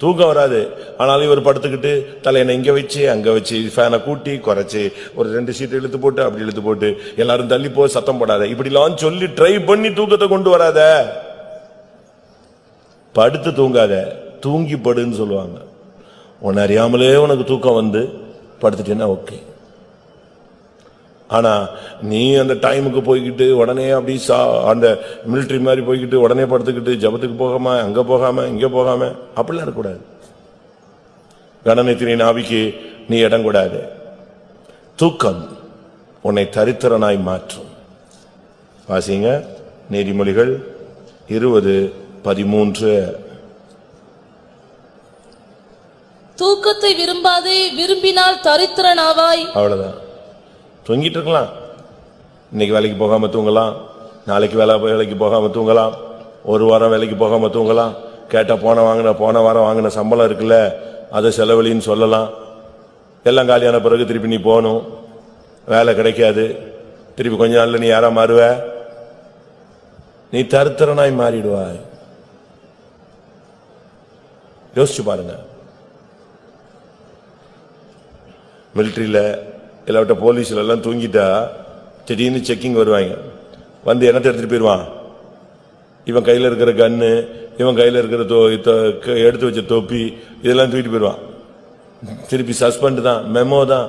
தூக்கம் வராது, ஆனாலும் இவர் படுத்துக்கிட்டு தலையணை இங்க வச்சு அங்க வச்சு ஃபேனை கூட்டி குறைச்சு ஒரு 2 சீட் இழுத்து போட்டு அப்படி இழுத்து போட்டு எல்லாரும் தள்ளி போ, சத்தம் போடாத, இப்படிலாம் சொல்லி ட்ரை பண்ணி தூக்கத்தை கொண்டு வராத. படுத்து தூங்காத, தூங்கி படுன்னு சொல்லுவாங்க. உன்னை அறியாமலே உனக்கு தூக்கம் படுத்துட்டேன்னா ஓகே. ஆனா நீ அந்த டைமுக்கு போய்கிட்டு உடனே அப்படி அந்த மிலிட்டரி மாதிரி போய்கிட்டு உடனே படுத்துக்கிட்டு ஜபத்துக்கு போகாம அங்க போகாம இங்க போகாம அப்படிலாம் இருக்கக்கூடாது. கணனித்திரின் ஆவிக்கு நீ இடம் கூடாது. தூக்கம் உன்னை தரித்திரனாய் மாற்றும். வாசிங்க நீதிமொழிகள் 20:13. தூக்கத்தை விரும்பாதே, விரும்பினால் தரித்திரனாவாய். அவ்வளவுதான். தூங்கிட்டு இருக்கலாம். இன்னைக்கு வேலைக்கு போகாம தூங்கலாம், நாளைக்கு வேலைக்கு போகாம தூங்கலாம், ஒரு வாரம் வேலைக்கு போகாம தூங்கலாம். கேட்டா போன வாரம் வாங்கின சம்பளம் இருக்குல்ல, அதை செலவழின்னு சொல்லலாம். எல்லாம் காலியான பிறகு திருப்பி நீ போகணும், வேலை கிடைக்காது, திருப்பி கொஞ்ச நாள்ல நீ யாரா மாறுவ? நீ தரித்திரனாய் மாறிடுவாய். யோசிச்சு பாருங்க. மிலிட்டரியில இல்லாவிட்ட போலீஸ்ல எல்லாம் தூங்கிட்டா திடீர்னு செக்கிங் வருவாங்க. என்னத்தை எடுத்துட்டு போயிருவான்? இவன் கையில இருக்கிற கன்னு, இவன் கையில இருக்கிற எடுத்து வச்ச தொப்பி, இதெல்லாம் தூக்கிட்டு போயிருவான். திருப்பி சஸ்பெண்ட் தான், மெமோ தான்,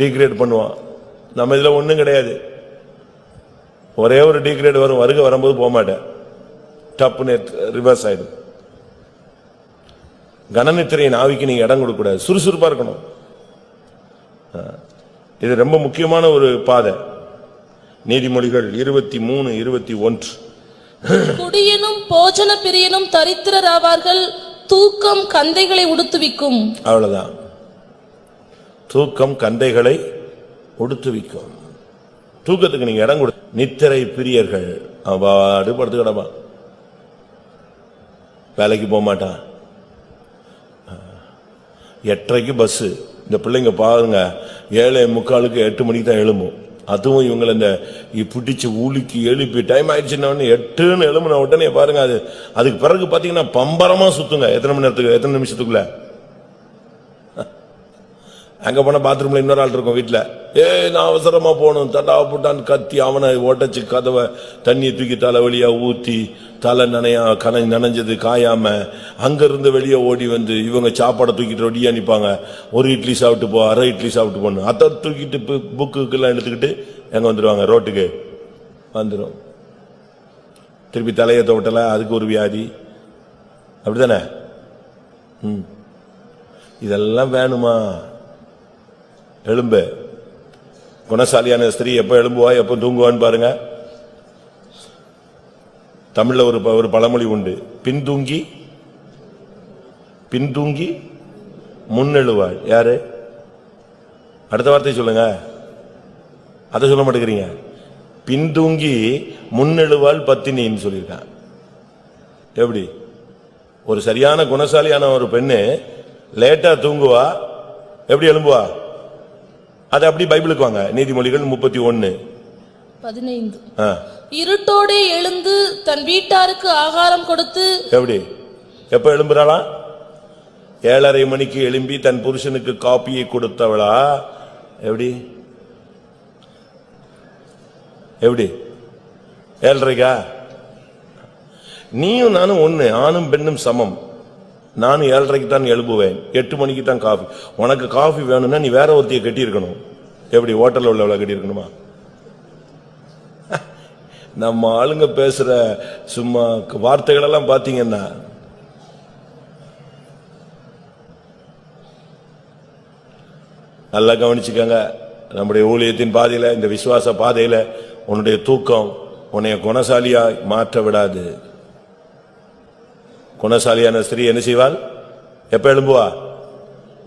டீக்ரேட் பண்ணுவான். நம்ம இதுல ஒண்ணும் கிடையாது. ஒரே ஒரு டீக்ரேட் வரும், வரும்போது போக மாட்டேன், டப்புன்னு ரிவர்ஸ் ஆயிடும். கணனித்திரையின் ஆவிக்கு நீங்க இடம் கொடுக்க கூடாது, சுறுசுறுப்பா இருக்கணும். இது ரொம்ப முக்கியமான ஒரு பாதை. நீதிமொழிகள் 23:21. குடியனும் போஜன பிரியனும் தரித்திரராவார்கள், தூக்கம் கந்தைகளை உடுத்துவிக்கும். அவ்வளவுதான். தூக்கம் கந்தைகளை உடுத்துவிக்கும். தூக்கத்துக்கு நீங்க இடம் கொடு. நித்திரை பிரியர்கள் அவாடு படுத்து கிடப்பான், வேலைக்கு போக மாட்டான். 8:30 பஸ். இந்த பிள்ளைங்க பாருங்க, 7:45 8 மணிக்கு தான் எழும்பும். அதுவும் இவங்களை இந்த பிடிச்சு ஊழிக்கு எழுப்பி டைம் ஆயிடுச்சுன்னா 8ன்னு எழும்புன உடனே பாருங்க, அதுக்கு பிறகு பாத்தீங்கன்னா பம்பரமா சுத்துங்க. எத்தனை நிமிஷத்துக்குள்ள அங்க போன பாத்ரூம்ல இன்னொரு ஆள் இருக்கும் வீட்டுல. நான் அவசரமா போகணும், தடா புட்டான்னு கத்தி அவனை ஓட்டச்சு கதவை தண்ணியை தூக்கி தலை வழியா ஊத்தி தலை நனைஞ்சது காயாம அங்க இருந்து வெளியே ஓடி இவங்க சாப்பாடை தூக்கிட்டு ரெடியா நிப்பாங்க. ஒரு இட்லி சாப்பிட்டு போ, அரை இட்லி சாப்பிட்டு போகணும். அதை தூக்கிட்டு புக்குக்கெல்லாம் எடுத்துக்கிட்டு எங்க வந்துருவாங்க, ரோட்டுக்கு வந்துடும். திருப்பி தலையை தோட்டல, அதுக்கு ஒரு வியாதி. அப்படித்தானே? இதெல்லாம் வேணுமா? எழும்பு. குணசாலியான ஸ்திரீ எப்ப எழும்புவா எப்ப தூங்குவான்னு பாருங்க. தமிழ்ல ஒரு பழமொழி உண்டு, பின்தூங்கி முன்னெழுவாள். யாரு? அடுத்த வார்த்தை சொல்லுங்க. அதை சொல்ல மாட்டேங்கிறீங்க. பின்தூங்கி முன்னெழுவாள் பத்தினின்னு சொல்லியிருக்கான். எப்படி? ஒரு சரியான குணசாலியான ஒரு பெண்ணு லேட்டா தூங்குவா, எப்படி எழும்புவா? அது அப்படி பைபிளுக்கு வாங்க. நீதிமொழிகள் 31:15. இருட்டோடே எழுந்து தன் வீட்டாருக்கு ஆகாரம் கொடுத்து. எப்படி? எப்ப எழும்புறாளா? 7:30 மணிக்கு எழும்பி தன் புருஷனுக்கு காப்பியை கொடுத்தவளா? எப்படி? 7:30? நீயும் நானும் ஒண்ணு, ஆணும் பெண்ணும் சமம். நானும் 7:30 தான் எழுப்புவேன், 8 மணிக்கு தான் காஃபி. உனக்கு காஃபி வேணும்னா நீ வேற ஒருத்தைய கட்டி இருக்கணும். எப்படி? ஹோட்டல்ல உள்ளவளை கட்டி இருக்கணுமா? நம்ம ஆளுங்க பேசுற சும்மா வார்த்தைகள் எல்லாம் பாத்தீங்கன்னா நல்லா கவனிச்சுக்கங்க. நம்முடைய ஊழியத்தின் பாதையில, இந்த விசுவாச பாதையில உன்னுடைய தூக்கம் உன்னைய குணசாலியா மாற்ற விடாது. குணசாலியான ஸ்திரீ என்ன செய்வாள்? எப்ப எழும்புவா?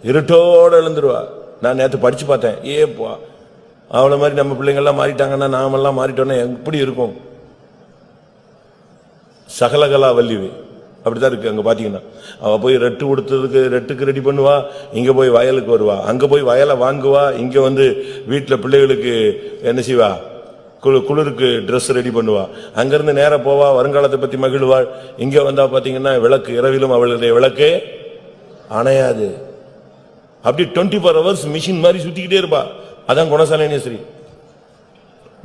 இருட்டோட எழுந்துருவா. நான் நேத்து படிச்சு பார்த்தேன். ஏப்பா அவளை மாதிரி நம்ம பிள்ளைங்கள்லாம் மாறிட்டாங்கன்னா நாமெல்லாம் மாறிட்டோன்னா எப்படி இருக்கும்? சகலகலா வல்லிவு அப்படிதான் இருக்கு. அங்க பாத்தீங்கன்னா அவ போய் ரெட்டுக்கு ரெடி பண்ணுவா, இங்க போய் வயலுக்கு வருவா, அங்க போய் வயலை வாங்குவா, இங்க வந்து வீட்டுல பிள்ளைகளுக்கு என்ன செய்வா? குளிருக்கு ட்ரெஸ் ரெடி பண்ணுவா, அங்கிருந்து நேர போவா, வருங்காலத்தை பத்தி மகிழ்வாள். இங்க வந்தா பாத்தீங்கன்னா விளக்கு, இரவிலும் அவளுடைய விளக்கு அணையாது. அப்படி 24 hours மிஷின் மாதிரி சுத்திக்கிட்டே இருப்பா. அதான் குணசாலினி ஸ்திரீ.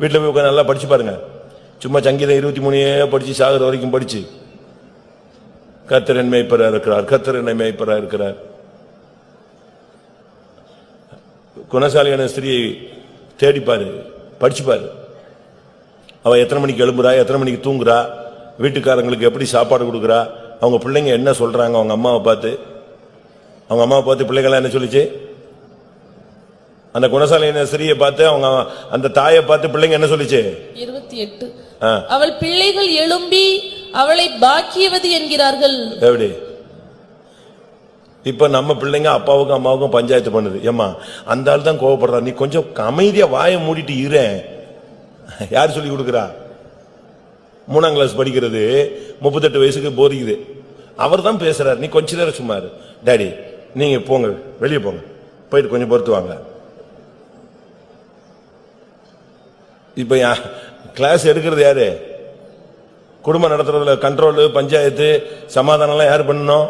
வீட்டுல போய் உட்கார்ந்து நல்லா படிச்சு பாருங்க. சும்மா சங்கீதம் 23 படிச்சு சாகுற வரைக்கும் படிச்சு, கர்த்தர் என் மேய்ப்பரா இருக்கிறார், கர்த்தர் என்னை மேய்ப்பரா இருக்கிறார். குணசாலியான ஸ்திரீயை தேடிப்பாரு, படிச்சுப்பாரு. அவ எத்தனை மணிக்கு எழும்புறா, எத்தனை மணிக்கு தூங்குறா, வீட்டுக்காரங்களுக்கு எப்படி சாப்பாடு கொடுக்குறா, அவங்க பிள்ளைங்க என்ன சொல்றாங்க அவங்க அம்மாவை பார்த்து. அவங்க அம்மாவை பார்த்து பிள்ளைகள் என்ன சொல்லிச்சு? அந்த குணசாலியான ஸ்திரீயை பார்த்து அவங்க அந்த தாயை பார்த்து பிள்ளைங்க என்ன சொல்லிச்சு? 28 அவள் பிள்ளைகள் எழும்பி அவளை பாக்கியவதி என்கிறார்கள். எப்படி? இப்ப நம்ம பிள்ளைங்க அப்பாவுக்கும் அம்மாவுக்கும் பஞ்சாயத்து பண்ணுது. ஏம்மா அந்த ஆள் தான் கோவப்படுறா, நீ கொஞ்சம் அமைதியா வாயை மூடிட்டு இரு. யார் சொல்லி கொடுக்குறா? 3ஆம் கிளாஸ் படிக்கிறது 38 வயசுக்கு போதிக்குது. அவர் தான் பேசுறாரு, நீ கொஞ்ச நேரம் சும்மா இரு. டாடி நீங்க போங்க, வெளியே போங்க, போயிட்டு கொஞ்சம் பொறுத்து வாங்க. இப்ப கிளாஸ் எடுக்கிறது யாரு? குடும்பம் நடத்துறதுல கண்ட்ரோல், பஞ்சாயத்து, சமாதானம் எல்லாம் யாரு பண்ணணும்?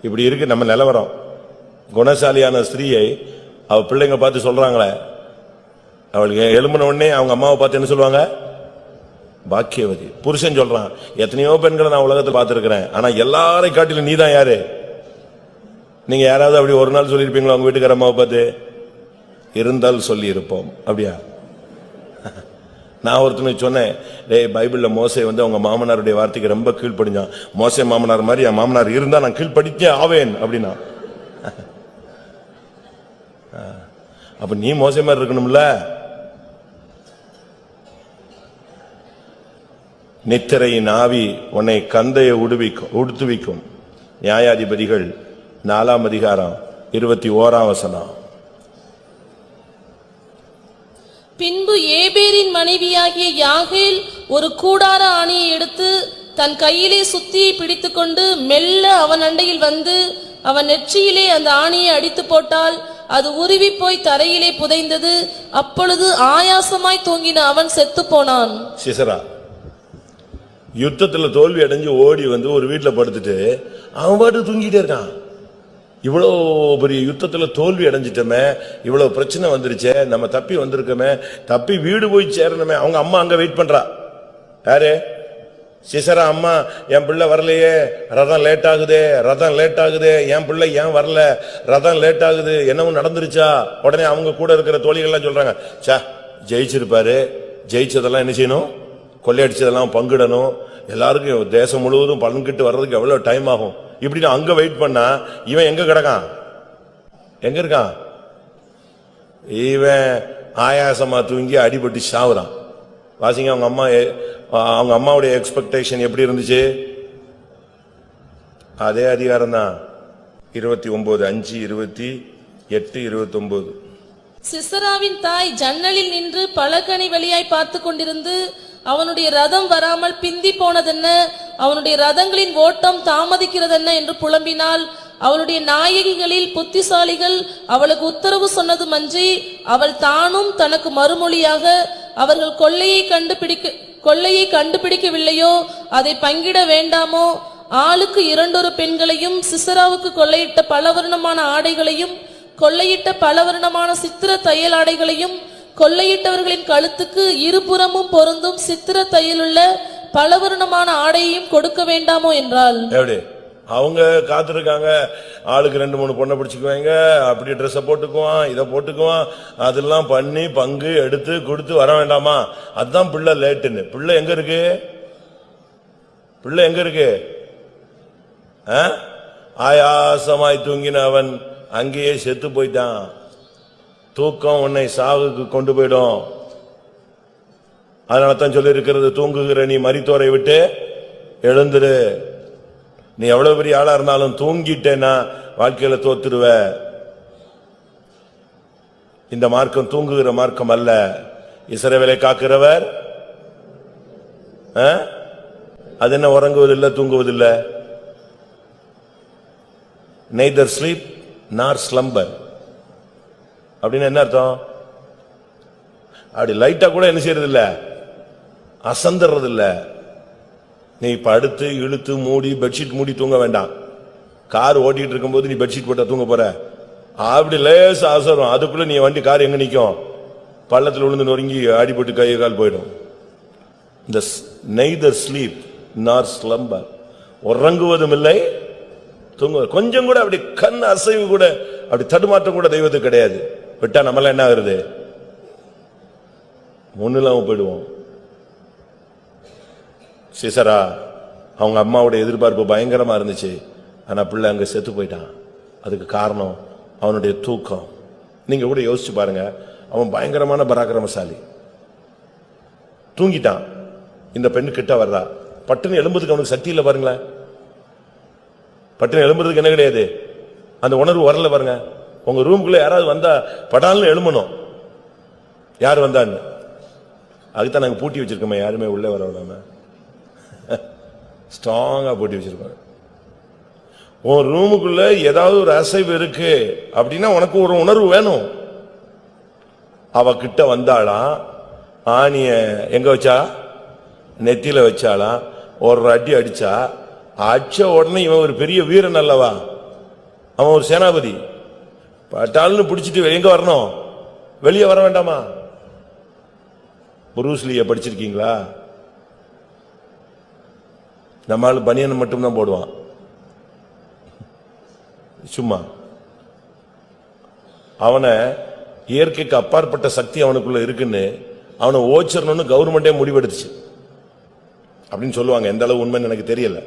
இப்படி இருக்கு நம்ம நிலவரம். குணசாலியான ஸ்திரீயை அவ பிள்ளைங்க பார்த்து சொல்றாங்களே, அவளுக்கு எழும்பின உடனே அவங்க அம்மாவை பார்த்து என்ன சொல்லுவாங்க? பாக்கியவதி. புருஷன் சொல்றான், எத்தனையோ பெண்களை நான் உலகத்தை பார்த்திருக்கிறேன், ஆனா எல்லாரை காட்டிலும் நீ தான் யாரு? நீங்க யாராவது அப்படி ஒரு நாள் சொல்லியிருப்பீங்களா உங்க வீட்டுக்கார அம்மாவை பார்த்து? இருந்தால் சொல்லி இருப்போம். அப்படியா? நான் ஒருத்தனுக்கு சொன்னேன், டேய் பைபிள்ல மோசே வந்து அவங்க மாமனாருடைய வார்த்தைக்கு ரொம்ப கீழ்ப்படிஞ்சான். மோசே மாமனார் மாதிரி என் மாமனார் இருந்தா நான் கீழ்ப்படிச்சே ஆவேன் அப்படின்னா. அப்ப நீ மோசே மாதிரி இருக்கணும்ல. நித்திரையின் ஆவி உன்னை கந்தையை உடுத்துவிக்கும். நியாயாதிபதிகள் 4ஆம் அதிகாரம் 21ஆம் வசனம். பின்பு ஏபேரின் மனைவியாகிய யாகேல் ஒரு கூடார ஆணியை எடுத்து தன் கையிலே சுத்தியை பிடித்துக்கொண்டு மெல்ல அவன் அண்டையில் வந்து அவன் நெற்றியிலே அந்த ஆணியை அடித்து போட்டால் அது உருவி போய் தரையிலே புதைந்தது. அப்பொழுது ஆயாசமாய் தூங்கின அவன் செத்து போனான். சிசரா யுத்தத்துல தோல்வி அடைஞ்சு ஓடி வந்து ஒரு வீட்டுல படுத்துட்டு அவன் பாட்டு தூங்கிட்டே இருக்கான். இவ்வளோ பெரிய யுத்தத்துல தோல்வி அடைஞ்சிட்டோமே, இவ்வளவு பிரச்சனை வந்துருச்சே, நம்ம தப்பி வந்திருக்கோமே, தப்பி வீடு போய் சேரணுமே. அவங்க அம்மா அங்க வெயிட் பண்றா. யாரு? சிசரா அம்மா. என் பிள்ளை வரலையே, ரதம் லேட் ஆகுதே, ரதம் லேட் ஆகுதே, என் பிள்ளை ஏன் வரல, ரதம் லேட் ஆகுது, என்னவும் நடந்துருச்சா? உடனே அவங்க கூட இருக்கிற தோழிகள்லாம் சொல்றாங்க, சா ஜெயிச்சிருப்பாரு, ஜெயிச்சதெல்லாம் என்ன செய்யணும்? கொள்ளையடிச்சதெல்லாம் பங்கிடணும், எல்லாருக்கும் தேசம் முழுவதும் பங்கிட்டு வர்றதுக்கு எவ்வளவு டைம் ஆகும். இப்படின்னு அங்க வெயிட் பண்ணா இவன் எங்க கிடக்கான்? எங்க இருக்கான்? இவன் ஆயாசமா தூங்கி அடிபட்டு சாவுறான். வாசிங்க அவங்க அம்மாவுடைய எக்ஸ்பெக்டேஷன் எப்படி இருந்துச்சு? அதே அதிகாரம் தான் 29:5-28-29. சிசராவின் தாய் ஜன்னலில் நின்று பலகணி வழியாய் பார்த்து கொண்டிருந்து அவனுடைய ரதம் வராமல் பிந்தி போனதென்ன, அவனுடைய ரதங்களின் ஓட்டம் தாமதிக்கிறதென்ன என்று புலம்பினாள். அவளுடைய நாயகிகளில் புத்திசாலிகள் அவளுக்கு உத்தரவு சொன்னதுமன்றி அவள் தானும் தனக்கு மறுமொழியாக, அவர்கள் கொள்ளையை கண்டுபிடிக்கவில்லையோ, அதை பங்கிட வேண்டாமோ? ஆளுக்கு 2 பெண்களையும் சிசராவுக்கு கொள்ளையிட்ட பலவர்ணமான ஆடைகளையும் கொள்ளையிட்ட பலவர்ணமான சித்திர தையல் ஆடைகளையும் கொள்ளையிட்டவர்களின் கழுத்துக்கு இருபுறமும் பொருந்தும் சித்திர தையலுள்ள பலவர்ணமான ஆடையையும் கொடுக்க வேண்டாமோ என்றாள். அவங்க காத்திருக்காங்க, ஆளுக்கு 2-3 பொண்ணை பிடிச்சுக்குவாங்க, அப்படி ட்ரெஸ் போட்டுக்குவான், இதை போட்டுக்குவான், அதெல்லாம் பண்ணி பங்கு எடுத்து கொடுத்து வர வேண்டாமா? அதுதான் பிள்ளை லேட்டுன்னு. பிள்ளை எங்க இருக்கு? பிள்ளை எங்க இருக்கு? ஆயாசமாய் தூங்கின அவன் அங்கேயே செத்து போயிட்டான். தூக்கம் உன்னை சாவுக்கு கொண்டு போயிடும். அதனால தான் சொல்லி இருக்கிறது, தூங்குகிற நீ மரித்தோரை விட்டு எழுந்துரு. நீ எவ்வளவு பெரிய ஆளா இருந்தாலும் தூங்கிட்டேன்னா வாழ்க்கையில தோத்துருவ. இந்த மார்க்கம் தூங்குகிற மார்க்கம் அல்ல. இஸ்ரவேலை காக்கிறவர் அது என்ன உறங்குவதில்லை தூங்குவதில்லை. neither sleep nor slumber அப்படின்னு என்ன அர்த்தம்? அப்படி லைட்டா கூட என்ன செய்யறது இல்ல, அசந்தறது இல்ல. நீ படுத்து இழுத்து மூடி பெட்ஷீட் மூடி தூங்க வேண்டாம். கார் ஓட்டிட்டு இருக்கும்போது நீ பெட்ஷீட் போட்டா தூங்க போற? அப்படி லேசா அசரும், அதுக்குள்ள நீ வண்டி கார் எங்க நிக்கும்? பள்ளத்துல விழுந்து நொறுங்கி அடிபட்டு கை கால் போயிடும். இந்த neither sleep nor slumber, உறங்குவதும் இல்லை தூங்க. கொஞ்சம் கூட அப்படி கண் அசைவு கூட அப்படி தடுமாற்றம் கூட தெய்வத்துக்கு கிடையாது. விட்டா நம்மள என்ன ஆகுறது? முன்னில்லாம போயிடுவோம். சீசரா அவங்க அம்மாவுடைய எதிர்பார்ப்பு பயங்கரமா இருந்துச்சு. ஆனா பிள்ளை அங்க செத்து போயிட்டான். அதுக்கு காரணம் அவனுடைய தூக்கம். நீங்க கூட யோசிச்சு பாருங்க, அவன் பயங்கரமான பராக்கிரமசாலி, தூங்கிட்டான். இந்த பெண்ணு கிட்ட வர்றா, பட்டுன்னு எழும்புறதுக்கு அவனுக்கு சக்தி இல்லை பாருங்களேன். பட்டுன்னு எழும்புறதுக்கு என்ன கிடையாது, அந்த உணர்வு வரல பாருங்க. உங்க ரூமுக்குள்ள யாராவது வந்தா படால்னு எழும்பணும். யார் வந்தான்னு அதுதான் நாங்க பூட்டி வச்சிருக்கோமே, யாருமே உள்ளே வர விடாம ஸ்ட்ராங்கா பூட்டி வச்சிருக்கோம். உன் ரூமுக்குள்ள ஏதாவது ஒரு அசைவு இருக்கு அப்படின்னா உனக்கு ஒரு உணர்வு வேணும். அவ கிட்ட வந்தாளா, ஆணிய எங்க வச்சா, நெத்தியில வச்சாளா, ஒரு அடி அடிச்சா, அடிச்ச உடனே இவன் ஒரு பெரிய வீரன் அல்லவா, அவன் ஒரு சேனாபதி. பட்டாள்னு பிடிச்சிட்டு எங்க வரணும்? வெளியே வர வேண்டாமா? புரூஸ்லிய படிச்சிருக்கீங்களா? நம்மால் பனியன் மட்டும்தான் போடுவான் சும்மா. அவனை இயற்கைக்கு அப்பாற்பட்ட சக்தி அவனுக்குள்ள இருக்குன்னு அவனை ஓச்சிரணும்னு கவர்மெண்டே முடிவெடுத்துச்சு அப்படின்னு சொல்லுவாங்க. எந்த அளவு உண்மைன்னு எனக்கு தெரியல.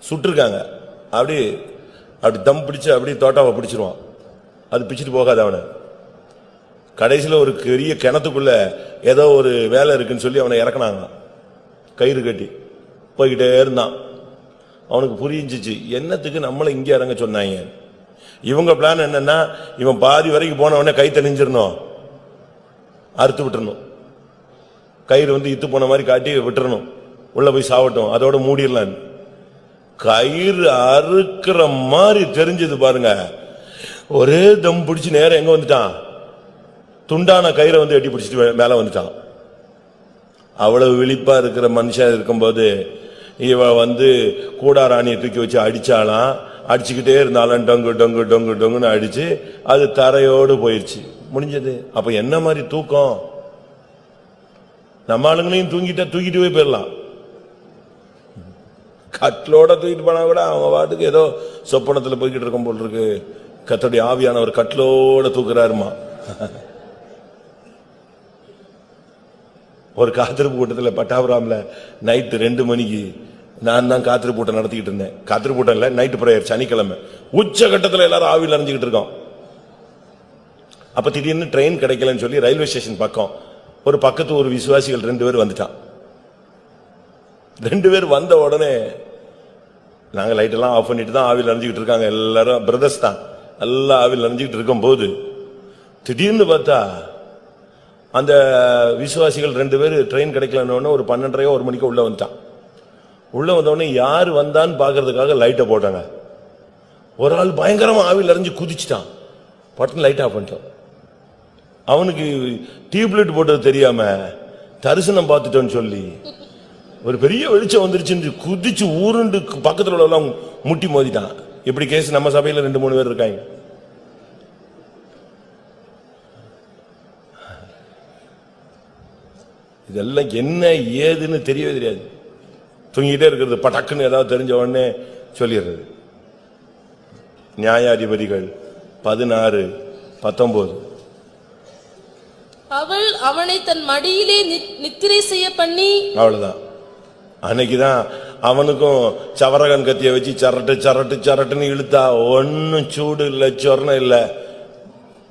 சுட்டிருக்காங்க. அப்படி அப்படி தம் பிடிச்சு அப்படி தோட்டாவை பிடிச்சிருவான். அது பிச்சுட்டு போகாது அவனை. கடைசியில் ஒரு பெரிய கிணத்துக்குள்ள ஏதோ ஒரு வேலை இருக்குன்னு சொல்லி அவனை இறக்குனாங்க, கயிறு கட்டி போய்கிட்டே இருந்தான். அவனுக்கு புரிஞ்சிச்சு என்னத்துக்கு நம்மளை இங்க இறங்க சொன்னாங்க. இவங்க பிளான் என்னன்னா, இவன் பாதி வரைக்கும் போன உடனே கை தணிஞ்சிடணும், அறுத்து விட்டுறணும். கயிறு வந்து இத்து போன மாதிரி காட்டி விட்டுறணும், உள்ள போய் சாவட்டும், அதோட மூடிடலாம். கயிறு அறுக்கிற மாதிரி தெரிஞ்சது பாருங்க. ஒரே தம் பிடிச்சு நேரம் எங்க வந்துட்டான், துண்டான கயிறை வந்து எட்டி பிடிச்சிட்டு மேல வந்துட்டான். அவ்வளவு விழிப்பா இருக்கிற மனுஷன் இருக்கும்போது இவ வந்து கூடாராணியை தூக்கி வச்சு அடிச்சாலாம். அடிச்சுக்கிட்டே இருந்தாலும் டொங்கு டொங்கு டொங்கு டொங்குன்னு அடிச்சு அது தரையோடு போயிடுச்சு, முடிஞ்சது. அப்ப என்ன மாதிரி தூக்கம்? நம்ம ஆளுங்களையும் தூக்கிட்டு போய் போயிடலாம். கட்டிலோட தூக்கிட்டு போனா கூட அவங்க பாட்டுக்கு ஏதோ சொப்பனத்துல போய்கிட்டு இருக்கும் போல் இருக்கு. கர்த்தருடைய ஆவியானவர் கட்டிலோட தூக்குறாருமா. ஒரு காத்திருப்பு கூட்டத்தில் பட்டாபுராம்ல நைட்டு 2 மணிக்கு நான் தான் காத்திருப்பு கூட்டம் நடத்திக்கிட்டு இருந்தேன். காத்திருப்பு கூட்டம் இல்ல, நைட்டு பிரேயர், சனிக்கிழமை. உச்ச கட்டத்தில் எல்லாரும் ஆவியில் அறிஞ்சுக்கிட்டு இருக்கோம். அப்ப திடீர்னு ட்ரெயின் கிடைக்கலன்னு சொல்லி ரயில்வே ஸ்டேஷன் பக்கம் ஒரு பக்கத்து ஒரு விசுவாசிகள் 2 பேர் வந்துட்டான். 2 பேர் வந்த உடனே நாங்க லைட் எல்லாம் ஆஃப் பண்ணிட்டு தான் ஆவியில் அறிஞ்சுக்கிட்டு இருக்காங்க. எல்லாரும் பிரதர்ஸ் தான், எல்லாம் ஆவியில் அறிஞ்சுக்கிட்டு இருக்கும் போது திடீர்னு பார்த்தா அந்த விசுவாசிகள் 2 பேர் ட்ரெயின் கிடைக்கலன்னு ஒரு 12:30 1 மணிக்கு உள்ள வந்துட்டான். உள்ள வந்தவொடனே யாரு வந்தான்னு பாக்குறதுக்காக லைட்டை போட்டாங்க. ஒரு ஆள் பயங்கரமா ஆவியில் அறிஞ்சு குதிச்சுட்டான். பட்டன் லைட் ஆஃப் பண்ணிட்டான். அவனுக்கு டியூப்லைட் போட்டது தெரியாம தரிசனம் பார்த்துட்டோன்னு சொல்லி ஒரு பெரிய வெளிச்சம் வந்துருச்சு, குதிச்சு ஊருண்டு பக்கத்துல உள்ளவங்க முட்டி மோதிட்டான். இப்படி கேஸ் நம்ம சபையில 2-3 பேர் இருக்காங்க. இதெல்லாம் என்ன ஏதுன்னு தெரியவே தெரியாது. தூங்கிட்டே இருக்கிறது, பட்டக்குன்னு ஏதாவது தெரிஞ்ச உடனே சொல்லிடுறது. நியாயாதிபதிகள் 16:19. அவள் அவனை தன் மடியிலே நித்திரை செய்ய பண்ணி, அவ்வளவுதான். அன்னைக்குதான் அவனுக்கும் சவரகன் கத்திய வச்சு சரட்டு சரட்டு சரட்டுன்னு இழுத்தா ஒன்னும் சூடு இல்ல, சொர்ணம் இல்ல.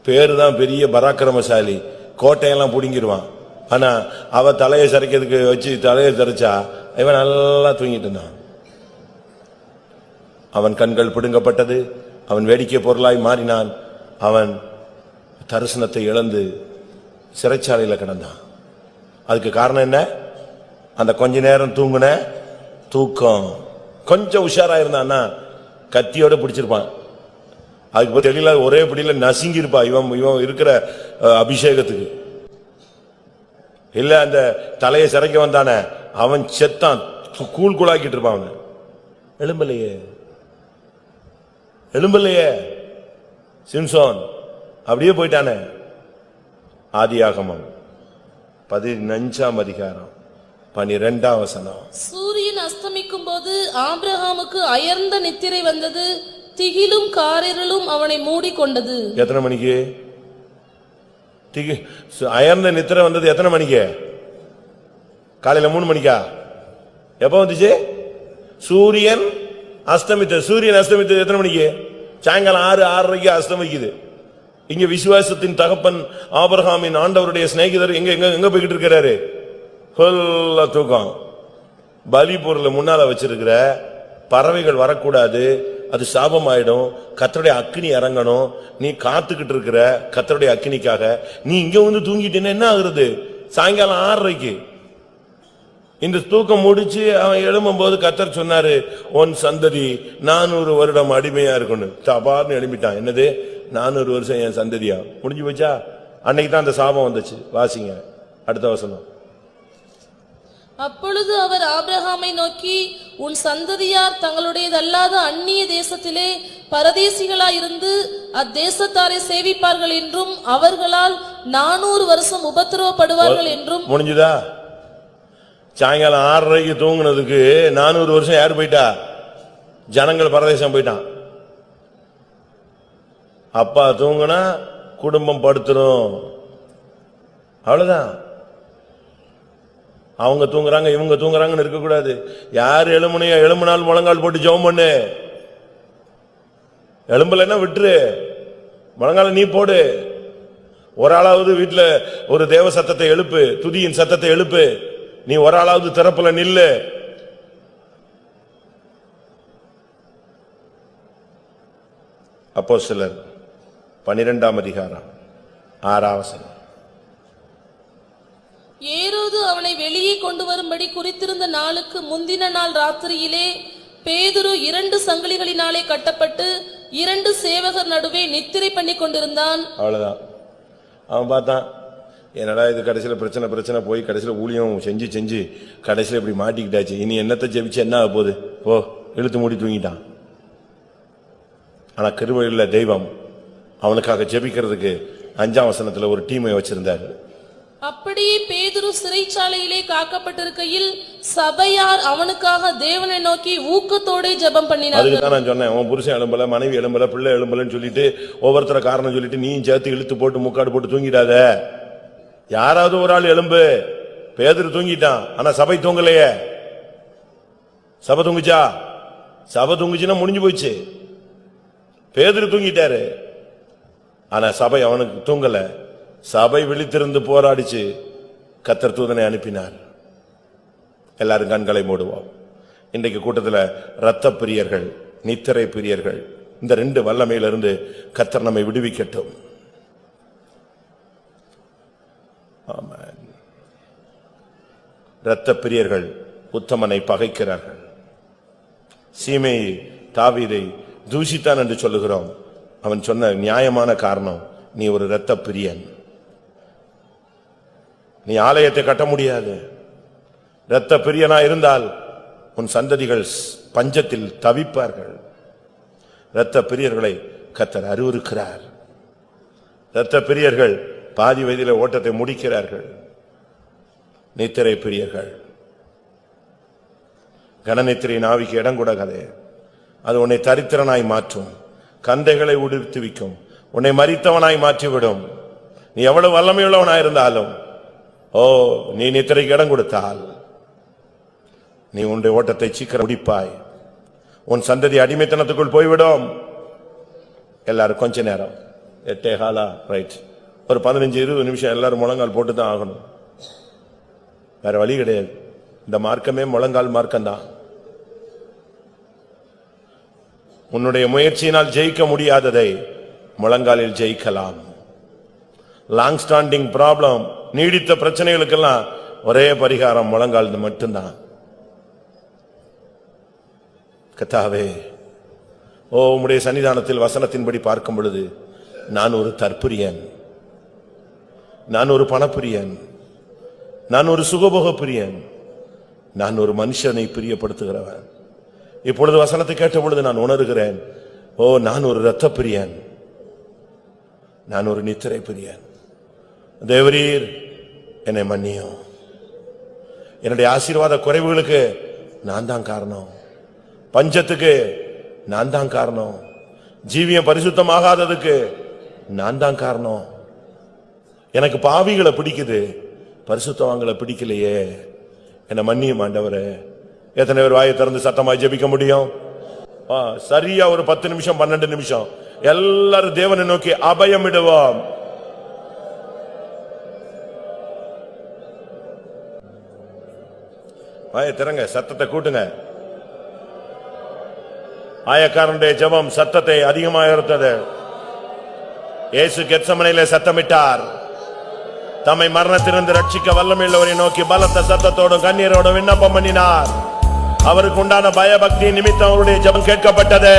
பேருதான் பெரிய பராக்கிரமசாலி, கோட்டையெல்லாம் புடுங்கிடுவான். ஆனா அவ தலையை சரிக்கிறதுக்கு வச்சு தலையை சரிச்சா இவன் நல்லா தூங்கிட்டு இருந்தான். அவன் கண்கள் பிடுங்கப்பட்டது, அவன் வேடிக்கை பொருளாய் மாறினான், அவன் தரிசனத்தை இழந்து சிறைச்சாலையில கிடந்தான். அதுக்கு காரணம் என்ன? அந்த கொஞ்ச நேரம் தூங்குன தூக்கம். கொஞ்சம் உஷாரா இருந்தான்னா கத்தியோட பிடிச்சிருப்பான். அதுக்கு தெரியல, ஒரே பிடியில நசுங்கி இருப்பா இவன் இருக்கிற அபிஷேகத்துக்கு. இல்ல அந்த தலையை சிறைக்க வந்தானே அவன் செத்தான், கூழ் கூழாக்கிட்டு இருப்பான். அவன் எழும்பலையே சிம்சோன் அப்படியே போயிட்டானே. ஆதியாகமம் 15ஆம் அதிகாரம் 12ஆம் வசனம். சூரியன் அஸ்தமிக்கும் போது ஆபிரகாமுக்கு அயர்ந்த நித்திரை வந்தது, திகிலும் காரிருளும் அவனை மூடிக்கொண்டது. எத்தனை மணிக்கு அயர்ந்த நித்திரை வந்தது? எத்தனை மணிக்கு? காலையில 3 மணிக்கா? எப்ப வந்துச்சு? சூரியன் அஸ்தமித்தது எத்தனை மணிக்கு? சாயங்காலம் 6:30 அஸ்தமிக்குது. இங்க விசுவாசத்தின் தகப்பன் ஆபிரகாமின் ஆண்டவருடைய சிநேகிதர் எங்க போய்கிட்டு இருக்கிறாரு? தூக்கம். பலி பொருளை முன்னால வச்சிருக்கிற பறவைகள் வரக்கூடாது, அது சாபம் ஆயிடும், கர்த்தருடைய அக்கினி இறங்கணும். நீ காத்துக்கிட்டு இருக்கிற கர்த்தருடைய அக்கினிக்காக. நீ இங்க வந்து தூங்கிட்டேன்னா என்ன ஆகுறது? சாயங்காலம் 6:30 இந்த தூக்கம் முடிச்சு அவன் எழும்பும் போது கர்த்தர் சொன்னாரு, உன் சந்ததி 400 வருடம் அடிமையா இருக்கணும். தபார்னு எழுப்பிட்டான். என்னது 400 வருஷம் என் சந்ததியா? முடிஞ்சு போச்சா? அன்னைக்கு தான் அந்த சாபம் வந்துச்சு. வாசிங்க அடுத்த வசனம். அப்பொழுது அவர் ஆபிரகாமை நோக்கி, உன் சந்ததியார் தங்களுடையதல்லாத அந்நிய தேசத்திலே பரதேசிகளாயிருந்து அத்தேசத்தாரை சேவிப்பார்கள் என்றும் அவர்களால் 400 வருஷம் உபத்திரவப்படுவார்கள் என்றும். முடிஞ்சுதா? சாயங்காலம் 6:30 தூங்குனதுக்கு 400 வருஷம் யாரு போயிட்டா? ஜனங்கள் பரதேசம் போயிட்டான். அப்பா தூங்குனா குடும்பம் படுத்துரும், அவ்வளவுதான். அவங்க தூங்குறாங்க இவங்க தூங்குறாங்கன்னு இருக்க கூடாது. யாரு எழும்புனால் முழங்கால் போட்டு ஜெபம் பண்ணு. எழும்பலன்னா விட்டுரு, முழங்கால நீ போடு. ஒரு ஆளாவது வீட்டுல ஒரு தேவ சத்தத்தை எழுப்பு, துதியின் சத்தத்தை எழுப்பு. நீ ஒரு ஆளாவது திறப்புல நில்லு. அப்போஸ்தலர் 12ஆம் அதிகாரம் 6ஆம் வசனம். ஏரோது அவனை வெளியே கொண்டு வரும்படி குறித்திருந்த நாளுக்கு முந்தின நாள் ராத்திரியிலே பேதுரு 2 சங்கிலிகளினாலே கட்டப்பட்டு 2 சேவகர் நடுவே நித்திரை பண்ணி கொண்டிருந்தான். அவ்வளவுதான். அவன் பார்த்தான், என்னடா இது கடைசியில பிரச்சனை போய் கடைசியில ஊழியம் செஞ்சு கடைசியில இப்படி மாட்டிக்கிட்டாச்சு. இனி என்னத்தை ஜெபிச்சு என்ன ஆக போகுது? ஓ, இழுத்து மூடி தூங்கிட்டான். ஆனா கிருபையுள்ள தெய்வம் அவனுக்காக ஜெபிக்கிறதுக்கு 5ஆம் வசனத்துல ஒரு டீமை வச்சிருந்தாரு. அப்படியே பேதுரு சிறைச்சாலையிலே காக்கப்பட்டிருக்கையில் சபையார் அவனுக்காக தேவனை நோக்கி ஊக்கத்தோட ஜெபம் பண்ணினார்கள். அதுக்குதான் நான் சொன்னேன், உன் புருஷன் எழும்பல, மனைவி எழும்பல, பிள்ளை எழும்பலன்னு சொல்லிட்டு ஒவ்வொருத்தர காரணம் சொல்லிட்டு நீயும் சேர்த்து இழுத்து போட்டு முக்காடு போட்டு தூங்கிடாத. யாராவது ஒரு ஆள் எழும்பு. பேதுரு தூங்கிட்டான், ஆனா சபை தூங்கலையே. சபை தூங்குச்சா? சபை தூங்குச்சுன்னா முடிஞ்சு போயிடுச்சு. பேதுரு தூங்கிட்டாரு, ஆனா சபை அவனுக்கு தூங்கல. சபை விழித்திருந்து போராடிச்சு. கர்த்தர் தூதனை அனுப்பினார். எல்லாரும் கண்களை மூடுவோம். இன்றைக்கு கூட்டத்தில் இரத்த பிரியர்கள், நித்திரை பிரியர்கள், இந்த 2 வல்லமையிலிருந்து கர்த்தர் நம்மை விடுவிக்கட்டும். ஆமென். இரத்த பிரியர்கள் உத்தமனை பகைக்கிறார்கள். சீமையை தாவீதை தூஷித்தான் என்று சொல்லுகிறோம். அவன் சொன்ன நியாயமான காரணம், நீ ஒரு இரத்த பிரியன், நீ ஆலயத்தை கட்ட முடியாது. இரத்த பிரியனா இருந்தால் உன் சந்ததிகள் பஞ்சத்தில் தவிப்பார்கள். இரத்த பிரியர்களை கர்த்தர் அறிவுறுக்கிறார். இரத்த பிரியர்கள் பாதி வயதில ஓட்டத்தை முடிக்கிறார்கள். நித்திரை பிரியர்கள், கனநித்திரையின் ஆவிக்கு இடம் கொடுக்காதே. அது உன்னை தரித்திரனாய் மாற்றும், கந்தைகளை உடுத்துவிக்கும், உன்னை மரித்தவனாய் மாற்றிவிடும். நீ எவ்வளவு வல்லமையுள்ளவனாயிருந்தாலும், ஓ, நீ நித்திரைக்கு இடம் கொடுத்தால் நீ உன்னுடைய ஓட்டத்தை சீக்கிரம் முடிப்பாய். உன் சந்ததி அடிமைத்தனத்துக்குள் போய்விடும். எல்லாரும் கொஞ்ச நேரம் 8:15 ரைட், ஒரு 15-20 நிமிஷம் எல்லாரும் முழங்கால் போட்டு தான் ஆகணும். வேற வழி கிடையாது. இந்த மார்க்கமே முழங்கால் மார்க்கம்தான். உன்னுடைய முயற்சியினால் ஜெயிக்க முடியாததை முழங்காலில் ஜெயிக்கலாம். லாங் ஸ்டாண்டிங் ப்ராப்ளம், நீடித்த பிரச்சனைகளுக்கெல்லாம் ஒரே பரிகாரம் முழங்கால் மட்டும்தான். கர்த்தாவே, உம்முடைய சன்னிதானத்தில் வசனத்தின்படி பார்க்கும் பொழுது நான் ஒரு தற்பிரியன், நான் ஒரு பணப்பிரியன், நான் ஒரு சுகபோக பிரியன், நான் ஒரு மனுஷனை பிரியப்படுத்துகிறவன். இப்பொழுது வசனத்தை கேட்ட பொழுது நான் உணர்கிறேன், நான் ஒரு இரத்த பிரியன், நான் ஒரு நித்திரை பிரியன். தேவரீர் என்னை மன்னியும். என்னுடைய ஆசீர்வாத குறைவுகளுக்கு நான் தான் காரணம், பஞ்சத்துக்கு நான் தான் காரணம், ஜீவியம் பரிசுத்தமாகாததுக்கு நான் தான் காரணம். எனக்கு பாவிகளை பிடிக்குது, பரிசுத்தவான்களை பிடிக்கலையே, என்னை மன்னியும் ஆண்டவரே. எத்தனை பேர் வாயை திறந்து சத்தமாய் ஜெபிக்க முடியும்? சரியா ஒரு 10 நிமிஷம் 12 நிமிஷம் எல்லாரும் தேவனை நோக்கி அபயமிடுவோம். வாயை திறங்க, சத்தத்தை கூட்டுங்க. ஆயக்காரனுடைய ஜெபம் சத்தத்தை அதிகமாக இருந்தது. இயேசு கெத்சமனையிலே சத்தமிட்டார். தம்மை மரணத்திலிருந்து ரட்சிக்க வல்லமையுள்ளவரை நோக்கி பலத்த சத்தத்தோடும் கண்ணீரோடும் விண்ணப்பம் பண்ணினார். அவருக்கு உண்டான பயபக்தி நிமித்தம் அவருடைய ஜெபம் கேட்கப்பட்டது.